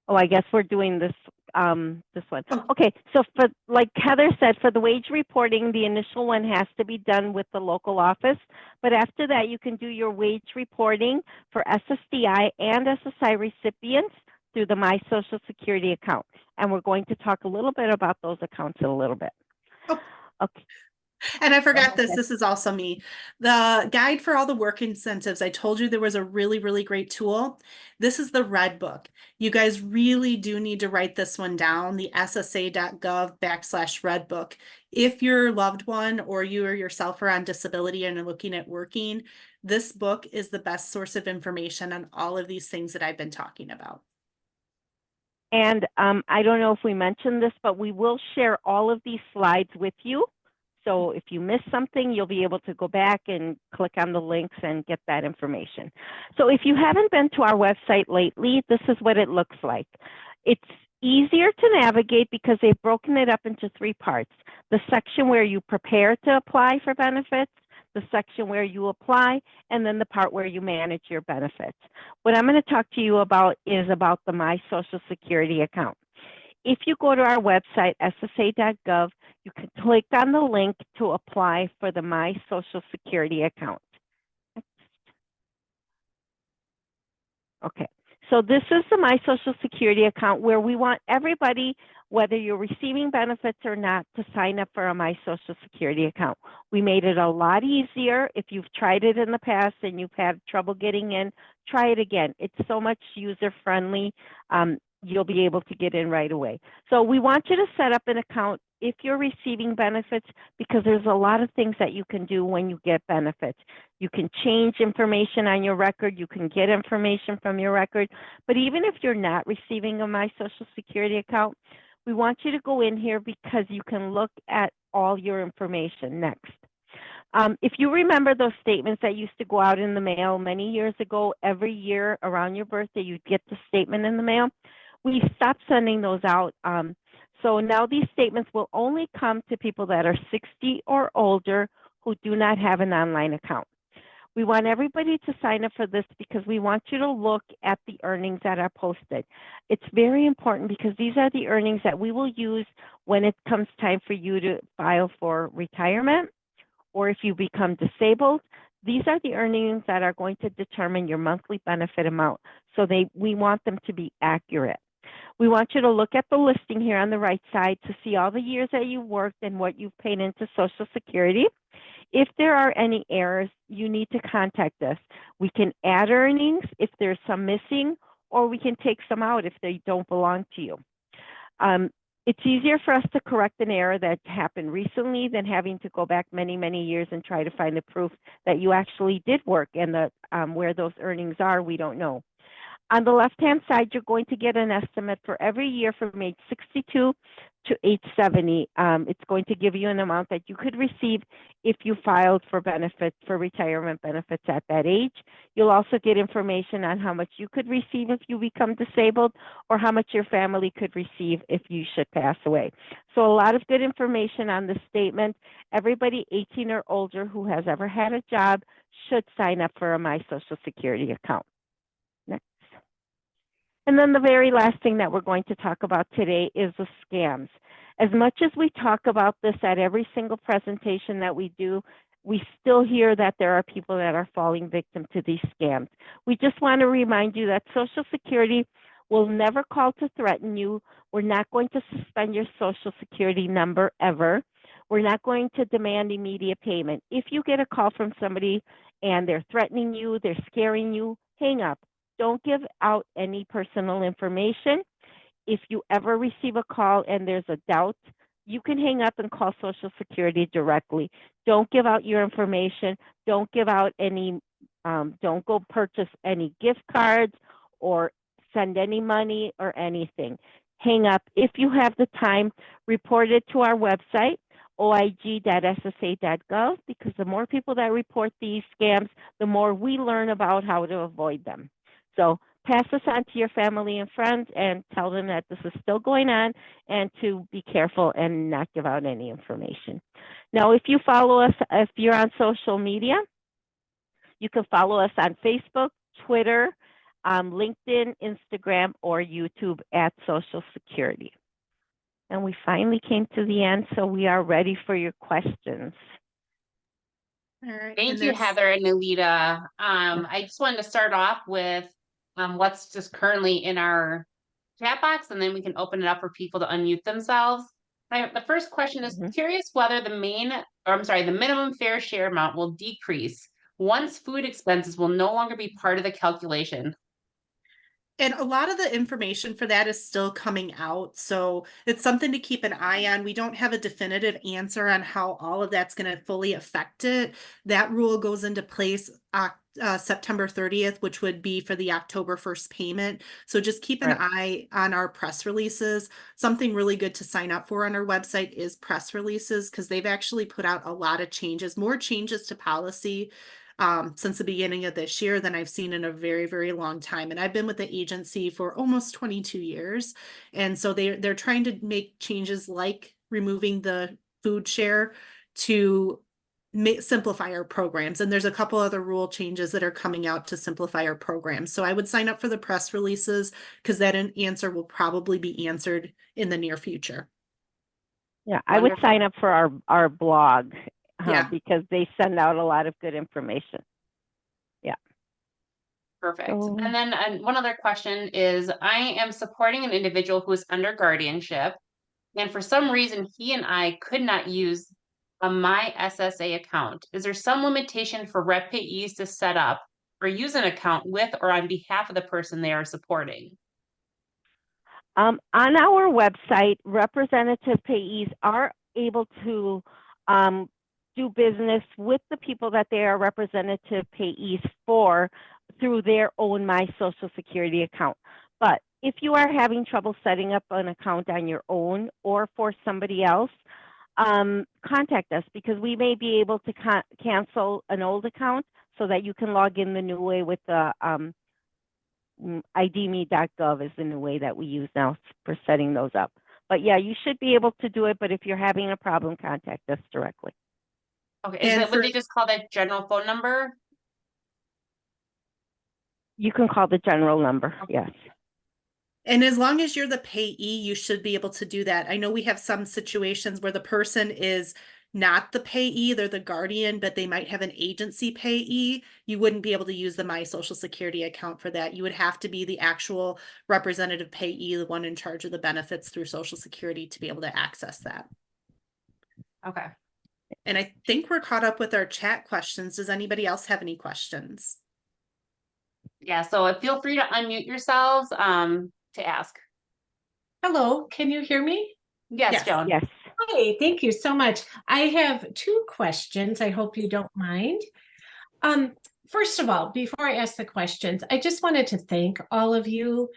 I guess we're doing this this one. Oh. Okay, so for, like Heather said, for the wage reporting, the initial one has to be done with the local office. But after that, you can do your wage reporting for SSDI and SSI recipients through the My Social Security account. And we're going to talk a little bit about those accounts in a little bit. Oh. Okay. And I forgot Okay. this is also me. The guide for all the work incentives. I told you there was a really, really great tool. This is the Red Book. You guys really do need to write this one down, the ssa.gov/Red Book. If your loved one or you or yourself are on disability and are looking at working, this book is the best source of information on all of these things that I've been talking about. And I don't know if we mentioned this, but we will share all of these slides with you. So if you miss something, you'll be able to go back and click on the links and get that information. So if you haven't been to our website lately, this is what it looks like. It's easier to navigate because they've broken it up into 3 parts. The section where you prepare to apply for benefits, the section where you apply, and then the part where you manage your benefits. What I'm going to talk to you about is about the My Social Security account. If you go to our website, ssa.gov, you can click on the link to apply for the My Social Security account. Okay, so this is the My Social Security account where we want everybody, whether you're receiving benefits or not, to sign up for a My Social Security account. We made it a lot easier. If you've tried it in the past and you've had trouble getting in, try it again. It's so much user-friendly. You'll be able to get in right away. So we want you to set up an account if you're receiving benefits, because there's a lot of things that you can do when you get benefits. You can change information on your record. You can get information from your record. But even if you're not receiving a My Social Security account, we want you to go in here because you can look at all your information next. If you remember those statements that used to go out in the mail many years ago, every year around your birthday, you'd get the statement in the mail. We stopped sending those out. So now these statements will only come to people that are 60 or older who do not have an online account. We want everybody to sign up for this because we want you to look at the earnings that are posted. It's very important because these are the earnings that we will use when it comes time for you to file for retirement, or if you become disabled. These are the earnings that are going to determine your monthly benefit amount. So we want them to be accurate. We want you to look at the listing here on the right side to see all the years that you worked and what you've paid into Social Security. If there are any errors, you need to contact us. We can add earnings if there's some missing, or we can take some out if they don't belong to you. It's easier for us to correct an error that happened recently than having to go back many, many years and try to find the proof that you actually did work, and where those earnings are, we don't know. On the left-hand side, you're going to get an estimate for every year from age 62 to age 70. It's going to give you an amount that you could receive if you filed for benefits, for retirement benefits at that age. You'll also get information on how much you could receive if you become disabled, or how much your family could receive if you should pass away. So a lot of good information on this statement. Everybody 18 or older who has ever had a job should sign up for a My Social Security account. Next. And then the very last thing that we're going to talk about today is the scams. As much as we talk about this at every single presentation that we do, we still hear that there are people that are falling victim to these scams. We just want to remind you that Social Security will never call to threaten you. We're not going to suspend your Social Security number ever. We're not going to demand immediate payment. If you get a call from somebody and they're threatening you, they're scaring you, hang up. Don't give out any personal information. If you ever receive a call and there's a doubt, you can hang up and call Social Security directly. Don't give out your information. Don't give out any, don't go purchase any gift cards or send any money or anything. Hang up. If you have the time, report it to our website, oig.ssa.gov, because the more people that report these scams, the more we learn about how to avoid them. So pass this on to your family and friends and tell them that this is still going on and to be careful and not give out any information. Now, if you follow us, if you're on social media, you can follow us on Facebook, Twitter, LinkedIn, Instagram, or YouTube at Social Security. And we finally came to the end, so we are ready for your questions. All right. Thank and you, there's- Heather and Alita. I just wanted to start off with what's just currently in our chat box, and then we can open it up for people to unmute themselves. The first question is curious whether the minimum fair share amount will decrease once food expenses will no longer be part of the calculation. And a lot of the information for that is still coming out. So it's something to keep an eye on. We don't have a definitive answer on how all of that's going to fully affect it. That rule goes into place September 30th, which would be for the October 1st payment. So just keep an eye on our press releases. Something really good to sign up for on our website is press releases, because they've actually put out a lot of changes, more changes to policy since the beginning of this year than I've seen in a very, very long time. And I've been with the agency for almost 22 years. And so they're trying to make changes like removing the food share to simplify our programs. And there's a couple other rule changes that are coming out to simplify our programs. So I would sign up for the press releases, because that answer will probably be answered in the near future. Yeah, I would sign up for our blog. Yeah. Because they send out a lot of good information. Yeah. Perfect. And then one other question is, I am supporting an individual who is under guardianship, and for some reason he and I could not use a My SSA account. Is there some limitation for rep payees to set up or use an account with or on behalf of the person they are supporting? On our website, representative payees are able to do business with the people that they are representative payees for through their own My Social Security account. But if you are having trouble setting up an account on your own or for somebody else, contact us, because we may be able to cancel an old account so that you can log in the new way with the idme.gov is the new way that we use now for setting those up. But yeah, you should be able to do it. But if you're having a problem, contact us directly. Okay, would they just call that general phone number? You can call the general number, yes. And as long as you're the payee, you should be able to do that. I know we have some situations where the person is not the payee, they're the guardian, but they might have an agency payee. You wouldn't be able to use the My Social Security account for that. You would have to be the actual representative payee, the one in charge of the benefits through Social Security, to be able to access that. Okay. And I think we're caught up with our chat questions. Does anybody else have any questions? Yeah, so feel free to unmute yourselves to ask. Hello, can you hear me? Yes, Joan. Yes. Hi, thank you so much. I have two questions. I hope you don't mind. First of all, before I ask the questions, I just wanted to thank all of you.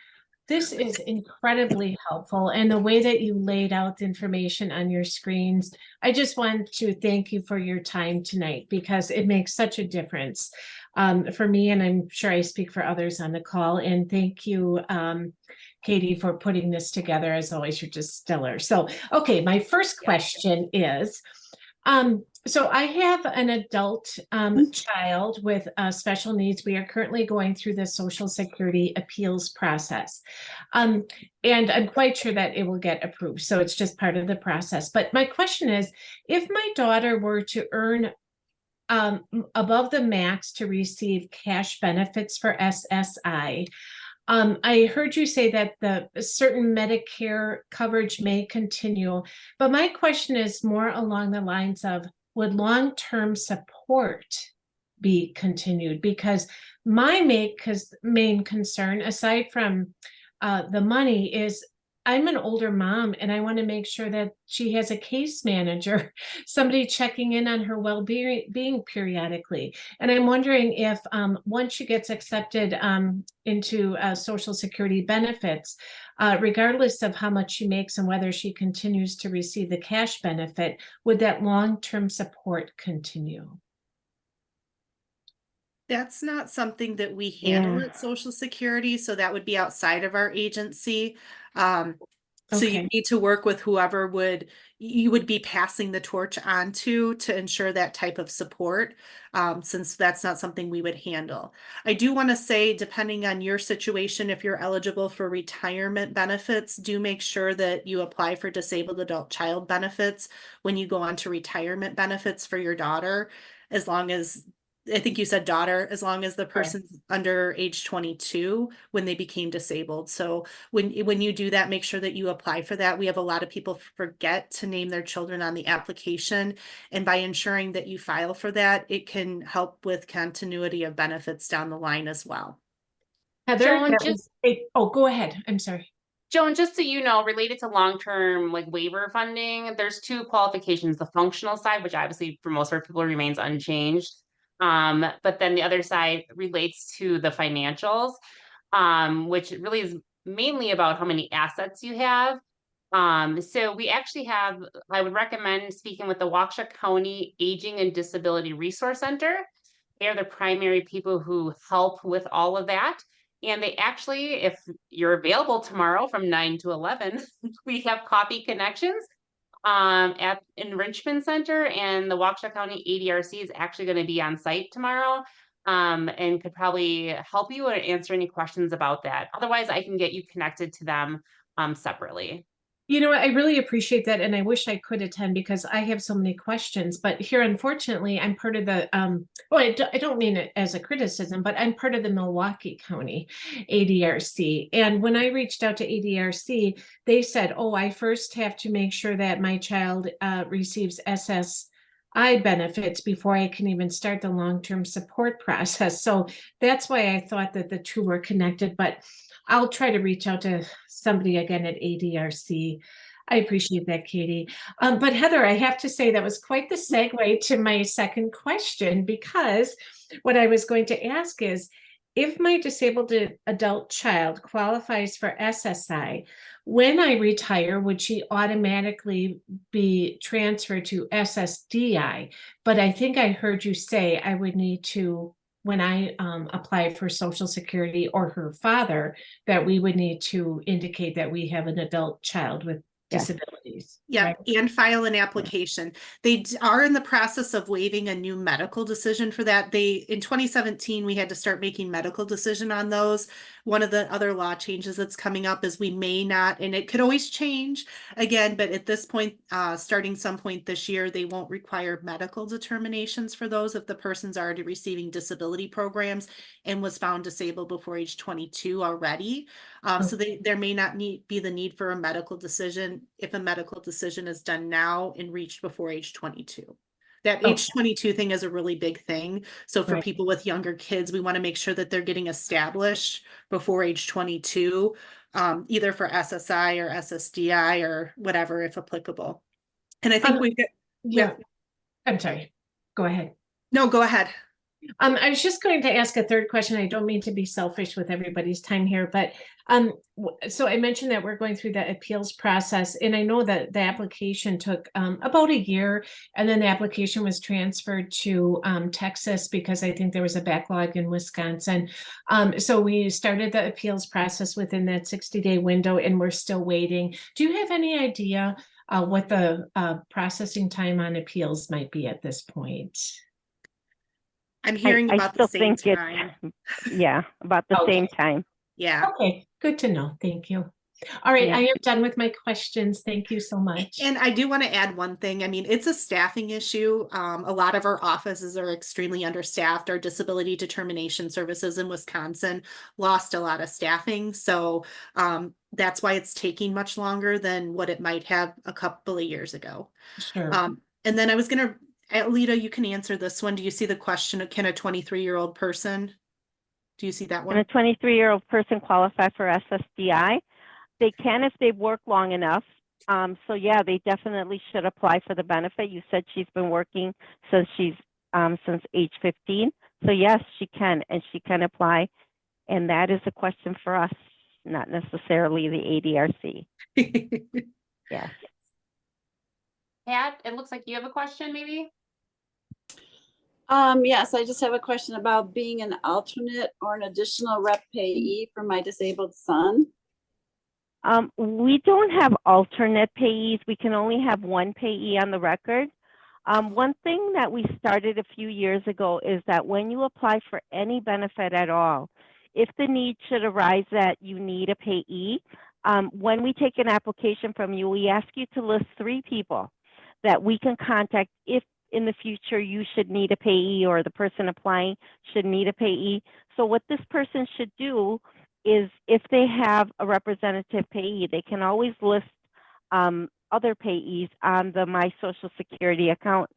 This is incredibly helpful, and the way that you laid out the information on your screens, I just want to thank you for your time tonight, because it makes such a difference for me, and I'm sure I speak for others on the call. And thank you, Katie, for putting this together. As always, you're just stellar. So, okay, my first question is, so I have an adult child with special needs. We are currently going through the Social Security appeals process. And I'm quite sure that it will get approved. So it's just part of the process. But my question is, if my daughter were to earn above the max to receive cash benefits for SSI, I heard you say that the certain Medicare coverage may continue, but my question is more along the lines of, would long-term support be continued? Because my main concern, aside from the money, is I'm an older mom, and I want to make sure that she has a case manager, somebody checking in on her well-being periodically. And I'm wondering if once she gets accepted into Social Security benefits, regardless of how much she makes and whether she continues to receive the cash benefit, would that long-term support continue? That's not something that we handle Yeah. at Social Security, so that would be outside of our agency. So you Okay. need to work with whoever you would be passing the torch on to ensure that type of support, since that's not something we would handle. I do want to say, depending on your situation, if you're eligible for retirement benefits, do make sure that you apply for disabled adult child benefits when you go on to retirement benefits for your daughter, as long as, I think you said daughter, as long as the person's under age 22 when they became disabled. So when you do that, make sure that you apply for that. We have a lot of people forget to name their children on the application. And by ensuring that you file for that, it can help with continuity of benefits down the line as well. Heather, Joan, that was oh, go ahead. I'm sorry. Joan, just so you know, related to long-term like waiver funding, there's two qualifications, the functional side, which obviously for most of our people remains unchanged. But then the other side relates to the financials, which really is mainly about how many assets you have. So we actually have, I would recommend speaking with the Waukesha County Aging and Disability Resource Center. They're the primary people who help with all of that. And they actually, if you're available tomorrow from 9 to 11, we have coffee connections at Enrichment Center, and the Waukesha County ADRC is actually going to be on site tomorrow, and could probably help you or answer any questions about that. Otherwise, I can get you connected to them separately. You know, I really appreciate that, and I wish I could attend because I have so many questions. But here, unfortunately, I'm part of the well, I don't mean it as a criticism, but I'm part of the Milwaukee County ADRC. And when I reached out to ADRC, they said, "Oh, I first have to make sure that my child receives SSI benefits before I can even start the long-term support process." So that's why I thought that the two were connected. But I'll try to reach out to somebody again at ADRC. I appreciate that, Katie. But Heather, I have to say that was quite the segue to my second question, because what I was going to ask is, if my disabled adult child qualifies for SSI, when I retire, would she automatically be transferred to SSDI? But I think I heard you say I would need to, when I apply for Social Security, or her father, that we would need to indicate that we have an adult child with disabilities. Yeah, right? and file an application. They are in the process of waiving a new medical decision for that. In 2017, we had to start making medical decision on those. One of the other law changes that's coming up is we may not, and it could always change again, but at this point, starting some point this year, they won't require medical determinations for those if the person's already receiving disability programs and was found disabled before age 22 already. So there may not be the need for a medical decision if a medical decision is done now and reached before age 22. That age 22 thing is a really big thing. So for people with younger kids, we want to make sure that they're getting established before age 22, either for SSI or SSDI or whatever, if applicable. And I think we've got, Yeah, I'm sorry. Go ahead. No, go ahead. I was just going to ask a third question. I don't mean to be selfish with everybody's time here, but so I mentioned that we're going through the appeals process, and I know that the application took about a year, and then the application was transferred to Texas because I think there was a backlog in Wisconsin. So we started the appeals process within that 60-day window, and we're still waiting. Do you have any idea what the processing time on appeals might be at this point? I'm hearing about the same think time. Yeah, about the same time. Yeah. Okay, good to know. Thank you. All right, Yeah. I am done with my questions. Thank you so much. And I do want to add one thing. I mean, it's a staffing issue. A lot of our offices are extremely understaffed. Our disability determination services in Wisconsin lost a lot of staffing. So that's why it's taking much longer than what it might have a couple of years ago. Sure. And then I was going to, Alita, you can answer this one. Do you see the question, can a 23-year-old person, do you see that one? Can a 23-year-old person qualify for SSDI? They can if they've worked long enough. So yeah, they definitely should apply for the benefit. You said she's been working since since age 15. So yes, she can, and she can apply. And that is a question for us, not necessarily the ADRC. Yes. Pat, it looks like you have a question, maybe? Yes, I just have a question about being an alternate or an additional rep payee for my disabled son. We don't have alternate payees. We can only have one payee on the record. One thing that we started a few years ago is that when you apply for any benefit at all, if the need should arise that you need a payee, when we take an application from you, we ask you to list 3 people that we can contact if in the future you should need a payee or the person applying should need a payee. So what this person should do is if they have a representative payee, they can always list other payees on the My Social Security account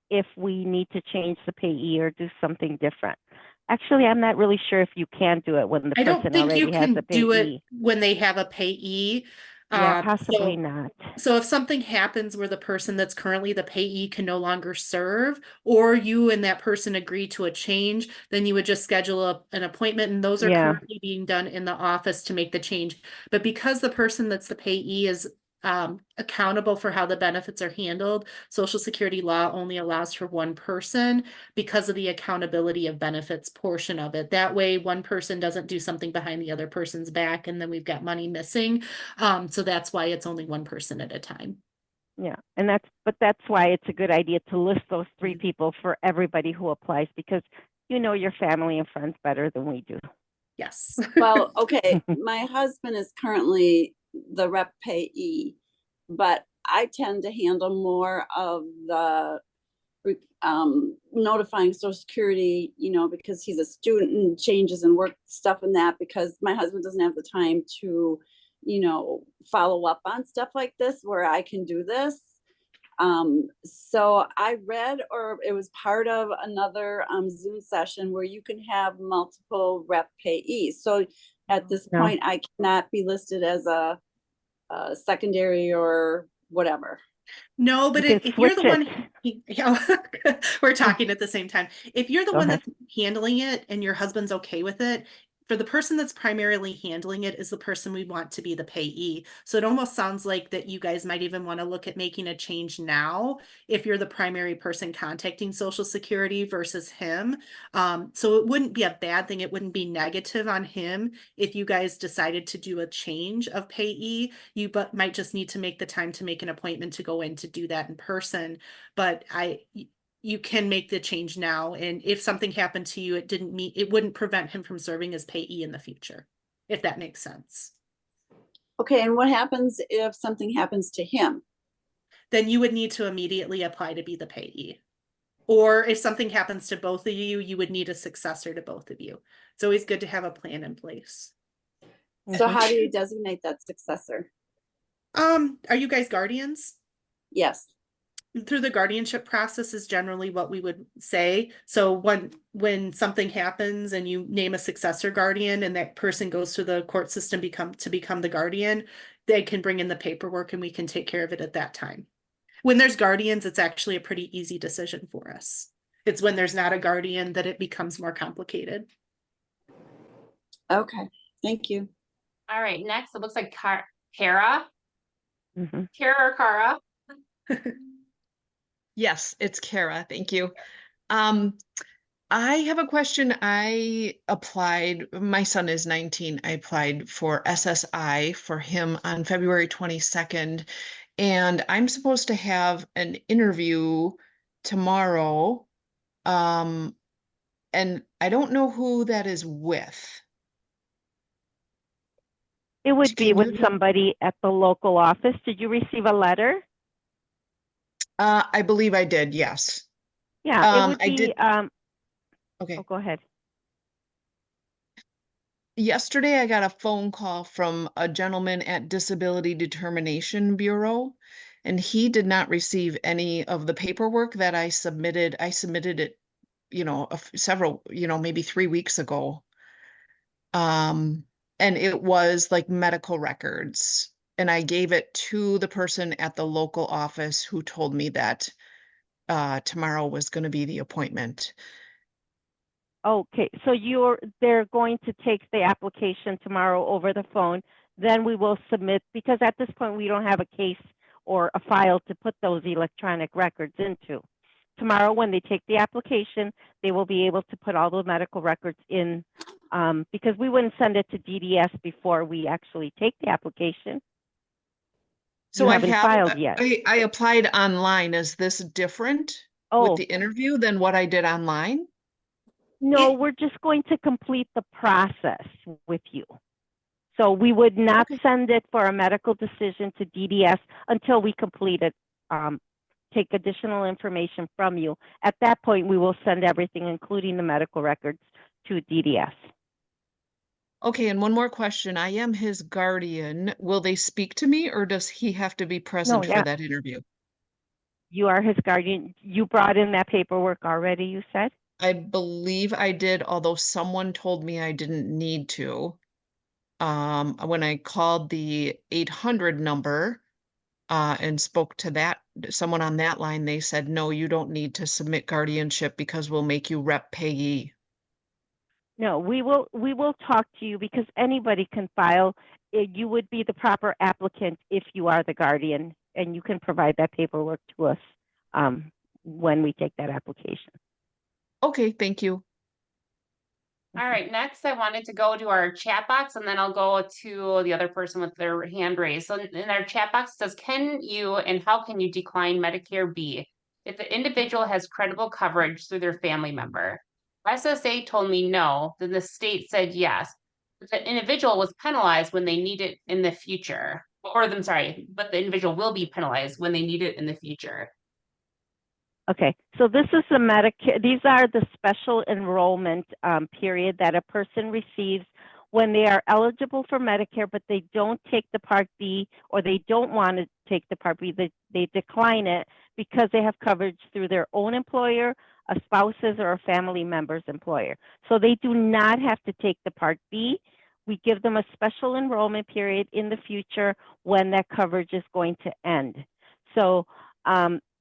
if we need to change the payee or do something different. Actually, I'm not really sure if you can do it when the I don't person think you already has can a do it payee. when they have a payee. Yeah, Um, possibly so not. So if something happens where the person that's currently the payee can no longer serve, or you and that person agree to a change, then you would just schedule an appointment, and those are Yeah. currently being done in the office to make the change. But because the person that's the payee is accountable for how the benefits are handled, Social Security law only allows for one person because of the accountability of benefits portion of it. That way, one person doesn't do something behind the other person's back, and then we've got money missing. So that's why it's only one person at a time. Yeah, and that's why it's a good idea to list those 3 people for everybody who applies, because you know your family and friends better than we do. Yes. Well, okay, my husband is currently the rep payee, but I tend to handle more of the notifying Social Security, because he's a student and changes and work stuff and that, because my husband doesn't have the time to, follow up on stuff like this where I can do this. So I read, or it was part of another Zoom session where you can have multiple rep payees. So at this No. point, I cannot be listed as a secondary or whatever. No, but You can if you're the switch one, we're talking at the same time. If you're the Go one ahead. that's handling it and your husband's okay with it, for the person that's primarily handling it is the person we want to be the payee. So it almost sounds like that you guys might even want to look at making a change now if you're the primary person contacting Social Security versus him. So it wouldn't be a bad thing. It wouldn't be negative on him if you guys decided to do a change of payee. You might just need to make the time to make an appointment to go in to do that in person. But you can make the change now. And if something happened to you, it wouldn't prevent him from serving as payee in the future, if that makes sense. Okay, and what happens if something happens to him? Then you would need to immediately apply to be the payee. Or if something happens to both of you, you would need a successor to both of you. It's always good to have a plan in place. So how do you designate that successor? Are you guys guardians? Yes. Through the guardianship process is generally what we would say. So when something happens and you name a successor guardian and that person goes through the court system to become the guardian, they can bring in the paperwork and we can take care of it at that time. When there's guardians, it's actually a pretty easy decision for us. It's when there's not a guardian that it becomes more complicated. Okay, thank you. All right, next, it looks like Kara. Mm-hmm. Kara or Kara? Yes, it's Kara. Thank you. I have a question. I applied, my son is 19. I applied for SSI for him on February 22nd, and I'm supposed to have an interview tomorrow. And I don't know who that is with. It would be Can with you- somebody at the local office. Did you receive a letter? I believe I did, yes. Yeah, it would I be, did. Okay. oh, go ahead. Yesterday, I got a phone call from a gentleman at Disability Determination Bureau, and he did not receive any of the paperwork that I submitted. I submitted it, several, maybe 3 weeks ago. And it was like medical records. And I gave it to the person at the local office who told me that tomorrow was going to be the appointment. Okay, so they're going to take the application tomorrow over the phone. Then we will submit, because at this point we don't have a case or a file to put those electronic records into. tomorrow when they take the application, they will be able to put all the medical records in, because we wouldn't send it to DDS before we actually take the application. So You I haven't have, filed yet. I applied online. Is this different with Oh, the interview than what I did online? no, we're just going to complete the process with you. So we would not Okay. send it for a medical decision to DDS until we complete it, take additional information from you. At that point, we will send everything, including the medical records, to DDS. Okay, and one more question. I am his guardian. Will they speak to me or does he have to be present for yeah. that interview? You are his guardian. You brought in that paperwork already, you said? I believe I did, although someone told me I didn't need to. When I called the 800 number, and spoke to someone on that line, they said, no, you don't need to submit guardianship because we'll make you rep payee. No, we will talk to you because anybody can file. You would be the proper applicant if you are the guardian, and you can provide that paperwork to us when we take that application. Okay, thank you. All right, next I wanted to go to our chat box and then I'll go to the other person with their hand raised. So in our chat box it says, can you and how can you decline Medicare B if the individual has credible coverage through their family member? SSA told me no, then the state said yes. But the individual was penalized when they need it in the future. Or I'm sorry, but the individual will be penalized when they need it in the future. Okay, so this is the Medicare, these are the special enrollment period that a person receives when they are eligible for Medicare, but they don't take the Part B or they don't want to take the Part B. They decline it because they have coverage through their own employer, a spouse's or a family member's employer. So they do not have to take the Part B. We give them a special enrollment period in the future when that coverage is going to end. So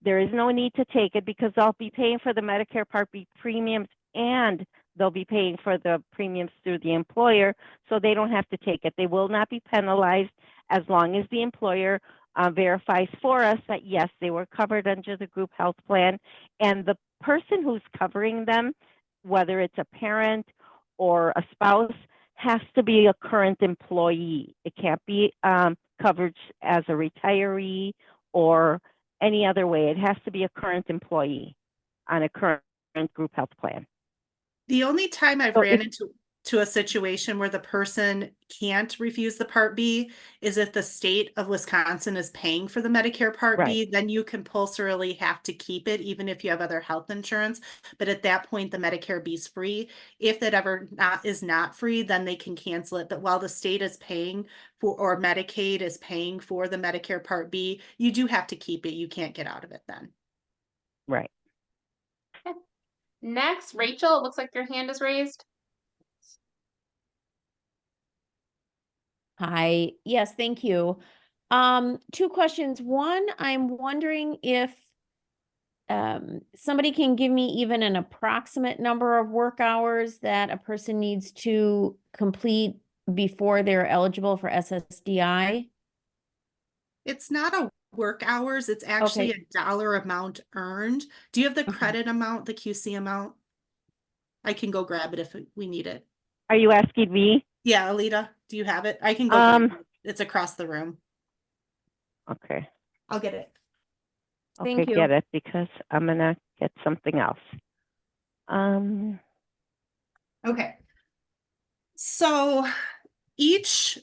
there is no need to take it because they'll be paying for the Medicare Part B premiums and they'll be paying for the premiums through the employer, so they don't have to take it. They will not be penalized as long as the employer verifies for us that, yes, they were covered under the group health plan, and the person who's covering them, whether it's a parent or a spouse, has to be a current employee. It can't be coverage as a retiree or any other way. It has to be a current employee on a current group health plan. The only time I've So ran into a situation where the person can't refuse the Part B is if the state of Wisconsin is paying for the Medicare Part B, then you compulsorily have to keep it, even if you have other health insurance. But at that point, the Medicare B is free. If that ever is not free, then they can cancel it. But while the state is paying for, or Medicaid is paying for the Medicare Part B, you do have to keep it. You can't get out of it then. Right. Next, Rachel, it looks like your hand is raised. Hi, yes, thank you. Two questions. One, I'm wondering if somebody can give me even an approximate number of work hours that a person needs to complete before they're eligible for SSDI. It's not a work hours, it's actually a dollar amount earned. Do you have the credit amount, the QC amount? I can go grab it if we need it. Are you asking me? Yeah, Alita, do you have it? I can go grab it. It's across the room. Okay. I'll get it. Thank Okay, you. get it because I'm gonna get something else. Okay. So each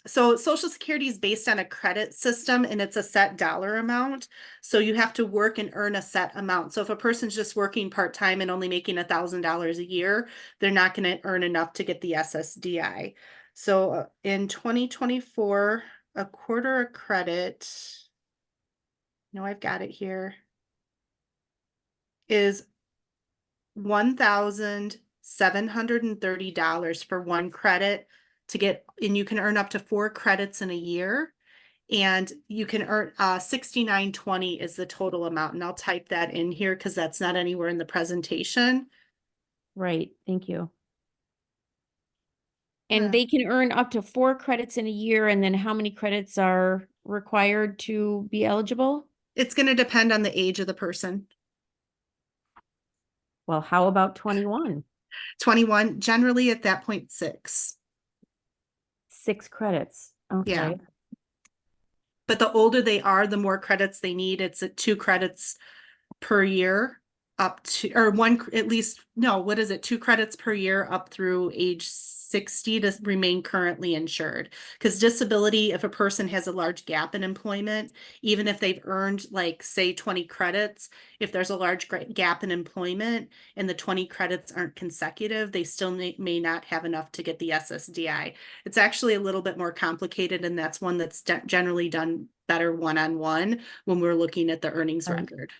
so Social Security is based on a credit system and it's a set dollar amount. So you have to work and earn a set amount. So if a person's just working part-time and only making $1,000 a year, they're not going to earn enough to get the SSDI. So in 2024, a quarter of credit, no, I've got it here, is $1,730 for one credit to get, and you can earn up to 4 credits in a year, and you can earn $69.20 is the total amount, and I'll type that in here because that's not anywhere in the presentation. Right, thank you. And they can earn up to 4 credits in a year, and then how many credits are required to be eligible? It's going to depend on the age of the person. Well, how about 21? 21, generally at that point, 6. 6 credits. Yeah. Okay. But the older they are, the more credits they need. It's at 2 credits per year up to, or one, at least, no, what is it? 2 credits per year up through age 60 to remain currently insured. Because disability, if a person has a large gap in employment, even if they've earned like, say, 20 credits, if there's a large gap in employment and the 20 credits aren't consecutive, they still may not have enough to get the SSDI. It's actually a little bit more complicated, and that's one that's generally done better one-on-one when we're looking at the earnings Right. record.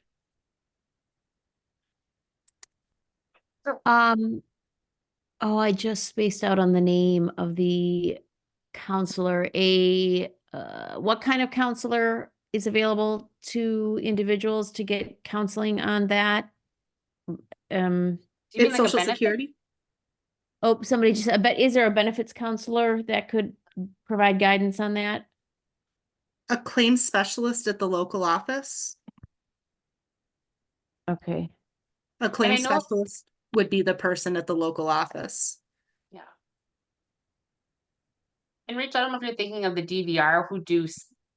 Oh, I just spaced out on the name of the counselor. What kind of counselor is available to individuals to get counseling on that? Do you mean It's like a Social benefit? Security. Oh, somebody just, but is there a benefits counselor that could provide guidance on that? A claims specialist at the local office. Okay. A claims know- specialist would be the person at the local office. Yeah. And Rich, I don't know if you're thinking of the DVR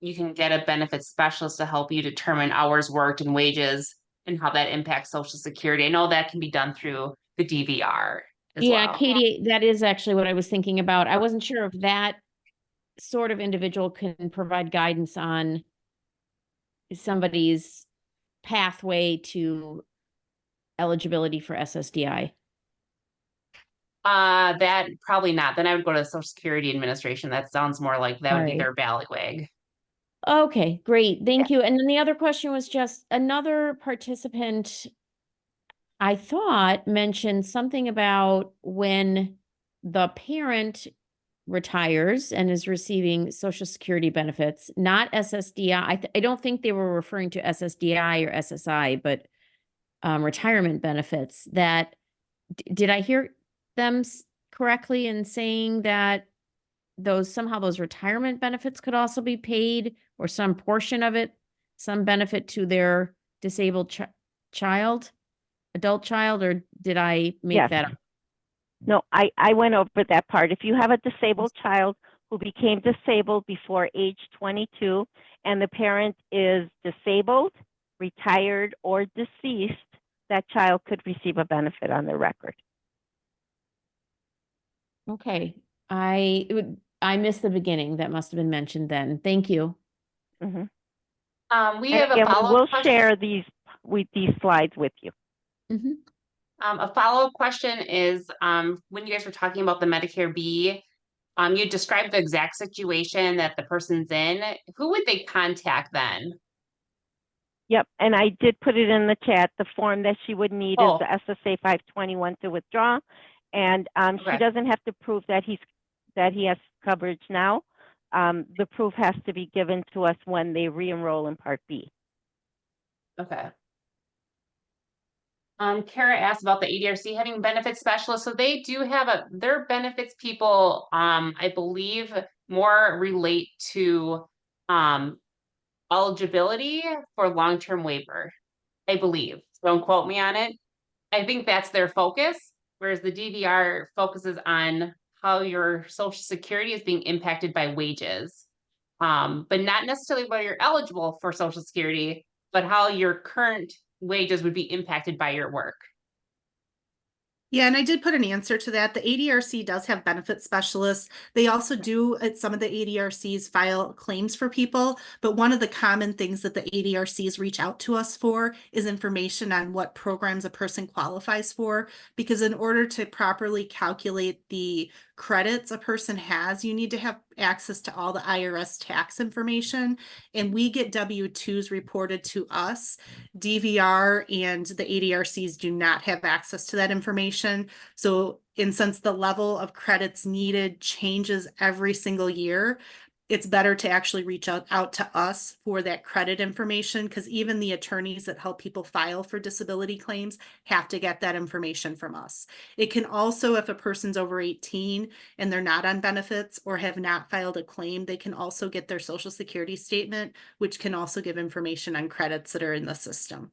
you can get a benefits specialist to help you determine hours worked and wages and how that impacts Social Security. I know that can be done through the DVR as Yeah, well. Katie, that is actually what I was thinking about. I wasn't sure if that sort of individual can provide guidance on somebody's pathway to eligibility for SSDI. That probably not. Then I would go to the Social Security Administration. That sounds more like that would be Right. their bailiwick. Okay, great. Thank you. And then the other question was just another participant, I thought, mentioned something about when the parent retires and is receiving Social Security benefits, not SSDI. I don't think they were referring to SSDI or SSI, but retirement benefits. That did I hear them correctly in saying that somehow those retirement benefits could also be paid, or some portion of it, some benefit to their disabled adult child, or did I make Yes. that up? No, I went over that part. If you have a disabled child who became disabled before age 22 and the parent is disabled, retired, or deceased, that child could receive a benefit on their record. Okay, I missed the beginning. That must have been mentioned then. Thank you. Mm-hmm. We have a Again, we follow-up will question. share these slides with you. Mm-hmm. A follow-up question is, when you guys were talking about the Medicare B, you described the exact situation that the person's in. Who would they contact then? Yep, and I did put it in the chat. The form that she would need is Oh. the SSA 521 to withdraw, and Okay. she doesn't have to prove that he has coverage now. The proof has to be given to us when they re-enroll in Part B. Okay. Kara asked about the ADRC having benefits specialists. So they do have their benefits people, I believe more relate to eligibility for long-term waiver, I believe. Don't quote me on it. I think that's their focus, whereas the DVR focuses on how your Social Security is being impacted by wages. But not necessarily whether you're eligible for Social Security, but how your current wages would be impacted by your work. Yeah, and I did put an answer to that. The ADRC does have benefit specialists. They also do, at some of the ADRCs, file claims for people. But one of the common things that the ADRCs reach out to us for is information on what programs a person qualifies for. Because in order to properly calculate the credits a person has, you need to have access to all the IRS tax information. And we get W-2s reported to us. DVR and the ADRCs do not have access to that information. So, since the level of credits needed changes every single year, it's better to actually reach out to us for that credit information, because even the attorneys that help people file for disability claims have to get that information from us. It can also, if a person's over 18 and they're not on benefits or have not filed a claim, they can also get their Social Security statement, which can also give information on credits that are in the system.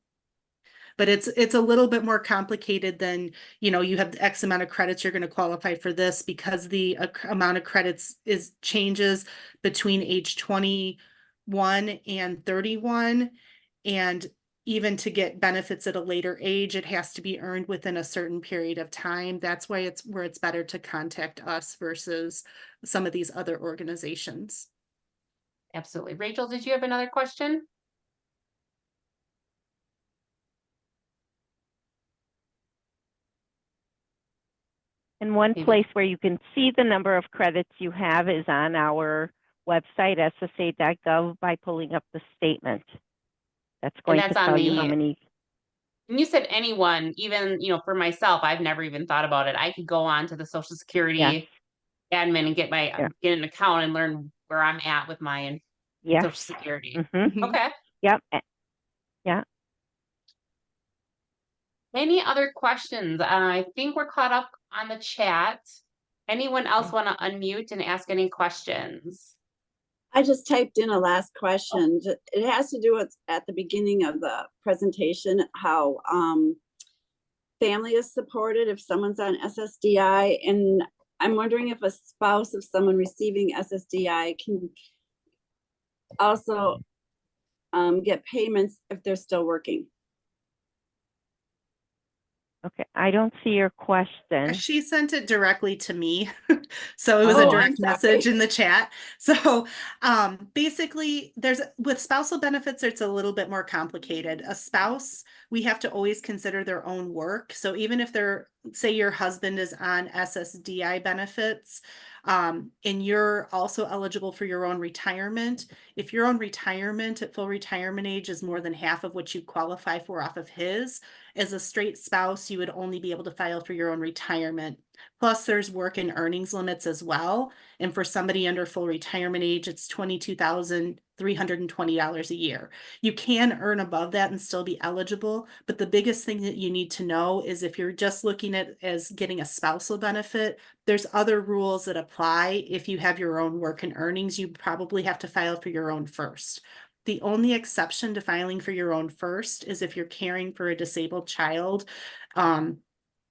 but it's a little bit more complicated than, you know, you have X amount of credits, you're going to qualify for this, because the amount of credits changes between age 21 and 31. And even to get benefits at a later age, it has to be earned within a certain period of time. That's why it's better to contact us versus some of these other organizations. Absolutely. Rachel, did you have another question? And one Maybe. place where you can see the number of credits you have is on our website, ssa.gov, by pulling up the statement. That's going to that's on tell you how the- many. And you said anyone, even, you know, for myself, I've never even thought about it. I could go on to the Social Security Yes. admin and get Yeah. get an account and learn where I'm at with my Yes. Social Security. Mhm. Okay. Yep. Any other questions? I think we're caught up on the chat. Anyone else want to unmute and ask any questions? I just typed in a last question. It has to do with at the beginning of the presentation, how family is supported if someone's on SSDI. And I'm wondering if a spouse of someone receiving SSDI can also get payments if they're still working. Okay. I don't see your question. She sent it directly to me. So it was Oh, a I'm direct sorry. message in the chat. So basically with spousal benefits, it's a little bit more complicated. A spouse, we have to always consider their own work. So even if say your husband is on SSDI benefits, and you're also eligible for your own retirement, if your own retirement at full retirement age is more than half of what you qualify for off of his, as a straight spouse, you would only be able to file for your own retirement. Plus, there's work and earnings limits as well. And for somebody under full retirement age, it's $22,320 a year. You can earn above that and still be eligible. But the biggest thing that you need to know is if you're just looking at as getting a spousal benefit, there's other rules that apply. If you have your own work and earnings, you probably have to file for your own first. The only exception to filing for your own first is if you're caring for a disabled child,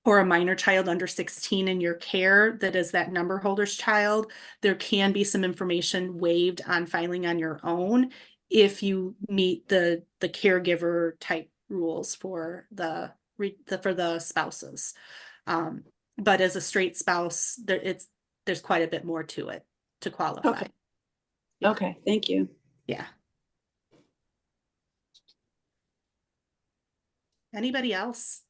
or a minor child under 16 in your care that is that number holder's child. There can be some information waived on filing on your own if you meet the caregiver type rules for the spouses. But as a straight spouse, there's quite a bit more to it to qualify. Okay. Okay, thank you. Yeah. Anybody else?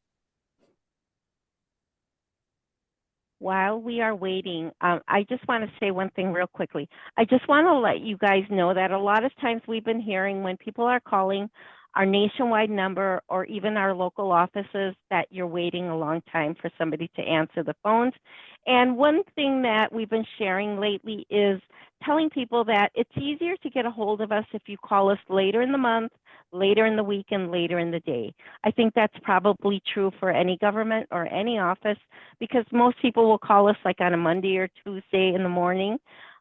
While we are waiting, I just want to say one thing real quickly. I just want to let you guys know that a lot of times we've been hearing when people are calling our nationwide number or even our local offices that you're waiting a long time for somebody to answer the phones. And one thing that we've been sharing lately is telling people that it's easier to get a hold of us if you call us later in the month, later in the week, and later in the day. I think that's probably true for any government or any office because most people will call us like on a Monday or Tuesday in the morning.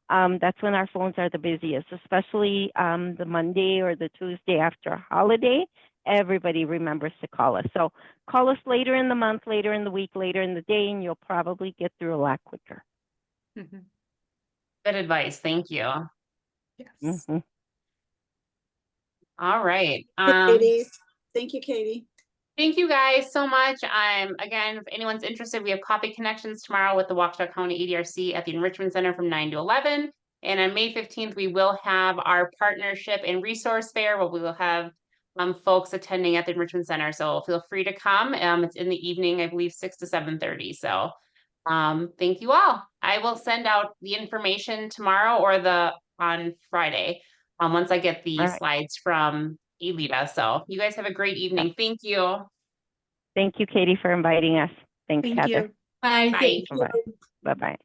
That's when our phones are the busiest, especially the Monday or the Tuesday after a holiday. Everybody remembers to call us. So call us later in the month, later in the week, later in the day, and you'll probably get through a lot quicker. Mm-hmm. Good advice. Thank you. Yes. Mm-hmm. All right. Katie. Thank you, Katie. Thank you guys so much. Again, if anyone's interested, we have Coffee Connections tomorrow with the Waukesha County EDRC at the Enrichment Center from 9 to 11. And on May 15th, we will have our partnership and resource fair where we will have folks attending at the Enrichment Center. So feel free to come. It's in the evening, I believe 6 to 7:30. So thank you all. I will send out the information tomorrow or on Friday once I get the slides from Elita. So you guys have a great evening. Thank you. Thank you, Katie, for inviting us. Thanks, Thank Heather. you. Bye. Bye. Bye-bye. Bye-bye.